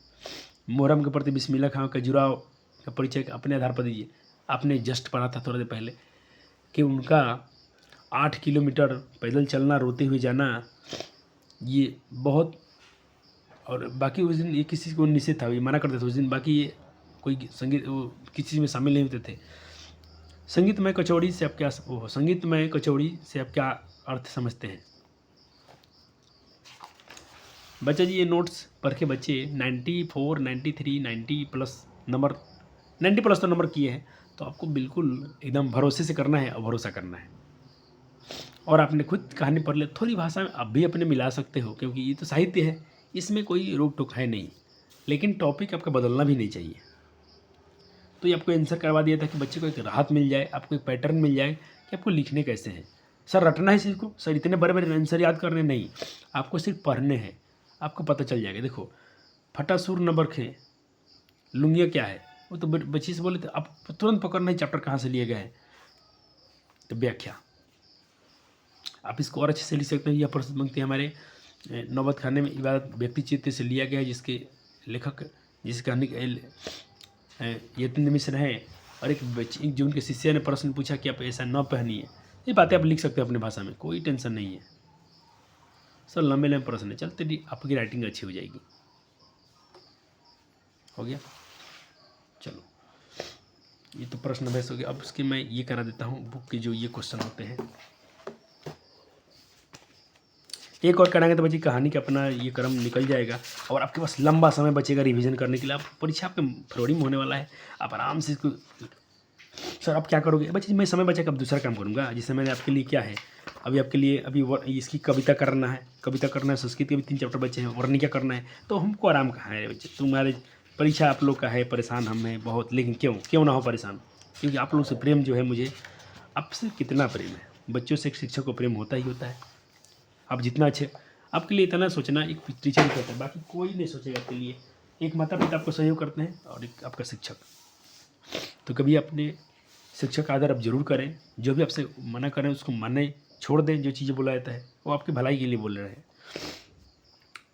मुहर्रम के प्रति बिस्मिल्लाह खां का जुड़ाव का परिचय अपने आधार पर दीजिए। आपने जस्ट पढ़ा था थोड़ा देर पहले कि उनका 8 किलोमीटर पैदल चलना, रोते हुए जाना, ये बहुत, और बाकी उस दिन ये किसी को निषेध था, ये मना करते थे उस दिन, बाकी ये कोई संगीत किसी चीज़ में शामिल नहीं होते थे। संगीतमय कचौड़ी से आप क्या अर्थ समझते हैं? बच्चा जी ये नोट्स पढ़ के बच्चे 94, 93, 90 प्लस नंबर, 90 प्लस तो नंबर किए हैं, तो आपको बिल्कुल एकदम भरोसे से करना है और भरोसा करना है। और आपने खुद कहानी पढ़ ले, थोड़ी भाषा में आप भी अपने मिला सकते हो, क्योंकि ये तो साहित्य है, इसमें कोई रोक टोक है नहीं, लेकिन टॉपिक आपका बदलना भी नहीं चाहिए। तो ये आपको आंसर करवा दिया था कि बच्चे को एक राहत मिल जाए, आपको एक पैटर्न मिल जाए कि आपको लिखने कैसे हैं। सर रटना है चीज़ को, सर इतने बड़े बड़े आंसर याद करने नहीं, आपको सिर्फ पढ़ने हैं, आपको पता चल जाएगा। देखो फटा सुर न बरखे, लुंगिया क्या है? वो तो बच्ची से बोले थे, आप तुरंत पकड़ना है चैप्टर कहाँ से लिए गए हैं। तो व्याख्या आप इसको और अच्छे से लिख सकते हैं। यह प्रस्तुत पंक्ति हमारे नौबत खाने में इबादत व्यक्ति चित्र से लिया गया है, जिसके लेखक जिस कहानी यतीन्द्र मिश्र हैं और एक जो उनके शिष्य ने प्रश्न पूछा कि आप ऐसा न पहनिए, ये बातें आप लिख सकते हैं अपनी भाषा में, कोई टेंशन नहीं है। सर लंबे लंबे प्रश्न है, चलते आपकी राइटिंग अच्छी हो जाएगी। हो गया, चलो ये तो प्रश्न बहस हो गया। अब उसके मैं ये करा देता हूँ बुक के जो ये क्वेश्चन होते हैं, एक और कराएंगे तो बच्चे कहानी का अपना ये क्रम निकल जाएगा और आपके पास लंबा समय बचेगा रिवीजन करने के लिए। आप परीक्षा आपके फरवरी में होने वाला है, आप आराम से इसको। सर आप क्या करोगे बच्चे, मैं समय बचेगा अब दूसरा काम करूँगा। जिससे मैंने आपके लिए क्या है, अभी आपके लिए अभी इसकी कविता करना है, संस्कृत के भी 3 चैप्टर बच्चे हैं, वर्णिका करना है, तो हमको आराम कहाँ है बच्चे। तुम्हारे परीक्षा आप लोग का है, परेशान हम हैं बहुत, लेकिन क्यों ना हो परेशान, क्योंकि आप लोग से प्रेम जो है मुझे, आपसे कितना प्रेम है। बच्चों से एक शिक्षक को प्रेम होता ही होता है। आप जितना अच्छे, आपके लिए इतना सोचना एक टीचर करता है, बाकी कोई नहीं सोचेगा आपके लिए। एक माता पिता आपको सहयोग करते हैं और एक आपका शिक्षक। तो कभी अपने शिक्षक का आदर आप जरूर करें, जो भी आपसे मना करें उसको माने, छोड़ दें। जो चीज़ें बोला जाता है वो आपकी भलाई के लिए बोल रहे हैं।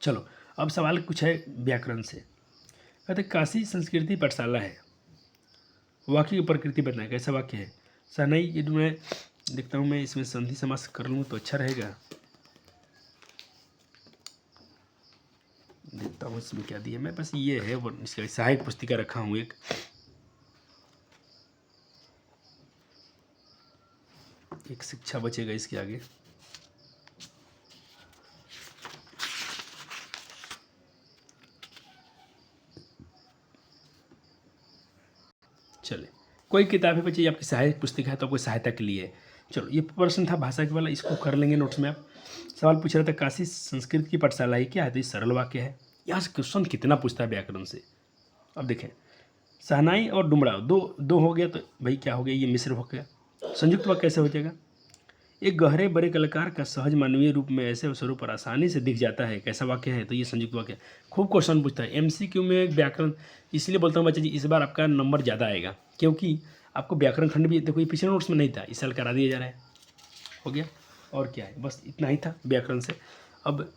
चलो अब सवाल कुछ है व्याकरण से। कहते काशी संस्कृति पाठशाला है, वाक्य की प्रकृति बताएं, कैसा वाक्य है। सर नहीं, ये मैं देखता हूँ, मैं इसमें संधि समास कर लूँ तो अच्छा रहेगा। देखता हूँ इसमें क्या दिया, मैं बस ये है वो इसका सहायक पुस्तिका रखा हूँ एक शिक्षा बचेगा इसके आगे। चले, कोई किताब है बच्चे आपकी सहायक पुस्तिका है तो आपको सहायता के लिए है। चलो ये प्रश्न था भाषा के वाला, इसको कर लेंगे नोट्स में। आप सवाल पूछ रहा था काशी संस्कृत की पाठशाला है, क्या है, तो ये सरल वाक्य है। यहाँ से क्वेश्चन कितना पूछता है व्याकरण से। अब देखें, सहनाई और डुमराव दो हो गया, तो भाई क्या हो गया, ये मिश्र हो गया। संयुक्त वाक्य कैसे हो जाएगा। एक गहरे बड़े कलाकार का सहज मानवीय रूप में ऐसे अवसरों पर आसानी से दिख जाता है, कैसा वाक्य है, तो ये संयुक्त वाक्य है। खूब क्वेश्चन पूछता है एमसीक्यू में व्याकरण, इसलिए बोलता हूँ बच्चा जी इस बार आपका नंबर ज़्यादा आएगा, क्योंकि आपको व्याकरण खंड भी देखो, ये पिछले नोट्स में नहीं था, इस साल करा दिया जा रहा है। हो गया, और क्या है, बस इतना ही था व्याकरण से। अब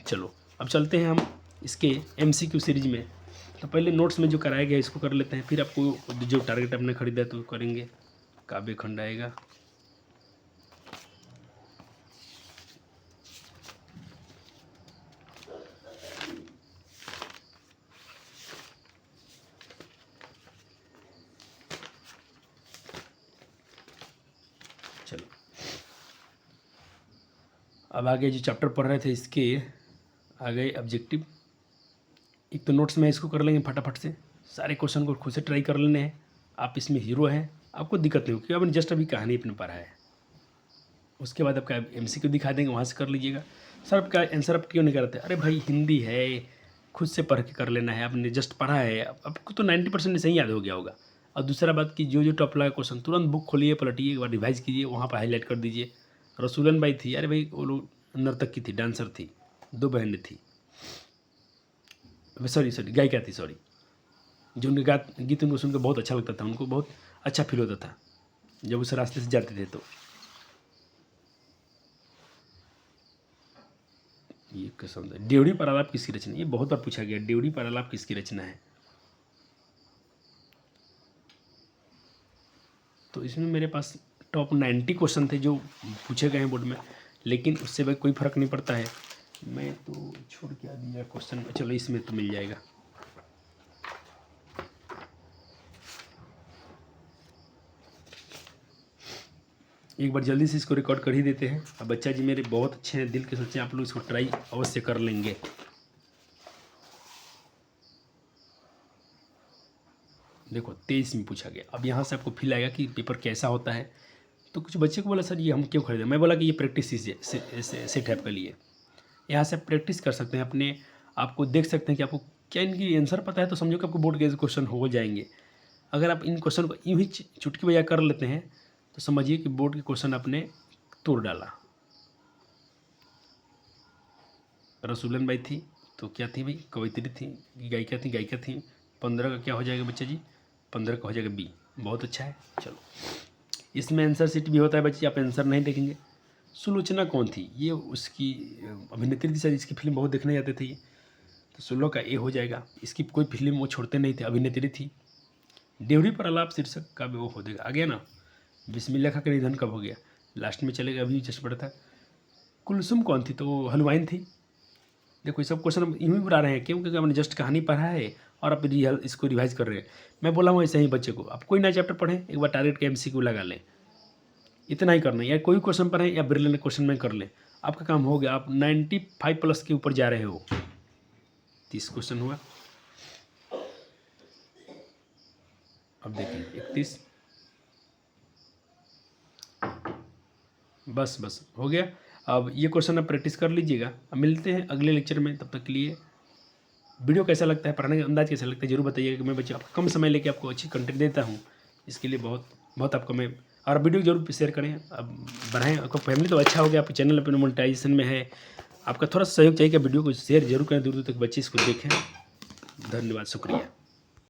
चलो अब चलते हैं हम इसके एमसीक्यू सीरीज में। तो पहले नोट्स में जो कराया गया इसको कर लेते हैं, फिर आपको जो टारगेट आपने खरीदा तो करेंगे। काव्य खंड आएगा, चलो अब आगे जो चैप्टर पढ़ रहे थे इसके आगे ऑब्जेक्टिव। एक तो नोट्स में इसको कर लेंगे फटाफट से, सारे क्वेश्चन को खुद से ट्राई कर लेने हैं। आप इसमें हीरो हैं, आपको दिक्कत नहीं होगी क्योंकि आपने जस्ट अभी कहानी अपने पढ़ा है। उसके बाद आपका एमसीक्यू दिखा देंगे, वहाँ से कर लीजिएगा। सर आपका आंसर आप क्यों नहीं करते, अरे भाई हिंदी है, खुद से पढ़ के कर लेना है, आपने जस्ट पढ़ा है, आपको तो 90% सही याद हो गया होगा। और दूसरा बात कि जो टॉप लगा क्वेश्चन तुरंत बुक खोलिए, पलटिए, एक बार रिवाइज कीजिए, वहाँ पर हाईलाइट कर दीजिए। रसूलन बाई थी, अरे भाई वो लोग नर्तक की थी, डांसर थी, 2 बहनें थी, सॉरी गायिका थी, सॉरी, जो उनके गीत उनको सुनकर बहुत अच्छा लगता था, उनको बहुत अच्छा फील होता था जब उस रास्ते से जाते थे। तो ये कैसा होता है, ड्योढ़ी पर आलाप किसकी रचना, ये बहुत बार पूछा गया, ड्योढ़ी पर आलाप किसकी रचना है। तो इसमें मेरे पास टॉप 90 क्वेश्चन थे जो पूछे गए हैं बोर्ड में, लेकिन उससे भाई कोई फर्क नहीं पड़ता है। मैं तो छोड़ के आ दिया क्वेश्चन, चलो इसमें तो मिल जाएगा। एक बार जल्दी से इसको रिकॉर्ड कर ही देते हैं। अब बच्चा जी मेरे बहुत अच्छे हैं, दिल के सच्चे, आप लोग इसको ट्राई अवश्य कर लेंगे। देखो 23 में पूछा गया। अब यहाँ से आपको फील आएगा कि पेपर कैसा होता है। तो कुछ बच्चे को बोला सर ये हम क्यों खरीदें, मैं बोला कि ये प्रैक्टिस सेट है आपके लिए, यहाँ से आप प्रैक्टिस कर सकते हैं, अपने आपको देख सकते हैं कि आपको क्या इनकी आंसर पता है, तो समझो कि आपको बोर्ड के क्वेश्चन हो जाएंगे। अगर आप इन क्वेश्चन को यूँ ही चुटकी बजा कर लेते हैं तो समझिए कि बोर्ड के क्वेश्चन आपने तोड़ डाला। रसूलन बाई थी तो क्या थी भाई, कवित्री थी, गायिका थी। 15 का क्या हो जाएगा बच्चा जी, 15 का हो जाएगा बी, बहुत अच्छा है। चलो इसमें आंसर सीट भी होता है बच्चे, आप आंसर नहीं देखेंगे। सुलोचना कौन थी, ये उसकी अभिनेत्री थी सर, इसकी फिल्म बहुत देखने जाते थे। तो 16 का ए हो जाएगा। इसकी कोई फिल्म वो छोड़ते नहीं थे, अभिनेत्री थी। ड्योढ़ी पर आलाप शीर्षक का वो हो देगा, आ गया ना। बिस्मिल्लाह खां का निधन कब हो गया, लास्ट में चलेगा, अभी जस्ट पढ़ा था। कुलसुम कौन थी, तो वो हलवाइन थी। देखो ये सब क्वेश्चन यूँ ही बुला रहे हैं, क्यों? क्योंकि हमने जस्ट कहानी पढ़ा है और आप इसको रिवाइज कर रहे हैं। मैं बोला हूँ ऐसे ही बच्चे को, आप कोई नया चैप्टर पढ़ें, एक बार टारगेट के MCQ लगा लें, इतना ही करना है। या कोई क्वेश्चन पढ़ें या ब्रिलियंट क्वेश्चन में कर लें, आपका काम हो गया। आप 95+ के ऊपर जा रहे हो। 30 क्वेश्चन हुआ, अब देखिए 31। बस हो गया। अब ये क्वेश्चन आप प्रैक्टिस कर लीजिएगा। अब मिलते हैं अगले लेक्चर में, तब तक के लिए वीडियो कैसा लगता है, पढ़ने का अंदाज कैसा लगता है जरूर बताइएगा, कि मैं बच्चे आपको कम समय लेके आपको अच्छी कंटेंट देता हूँ। इसके लिए बहुत बहुत आपको मैं, और वीडियो जरूर शेयर करें, अब बढ़ाएं। आपका फैमिली तो अच्छा हो गया, आपके चैनल अपने मोनेटाइजेशन में है, आपका थोड़ा सहयोग चाहिए कि वीडियो को शेयर जरूर करें, दूर दूर तक बच्चे इसको देखें। धन्यवाद, शुक्रिया।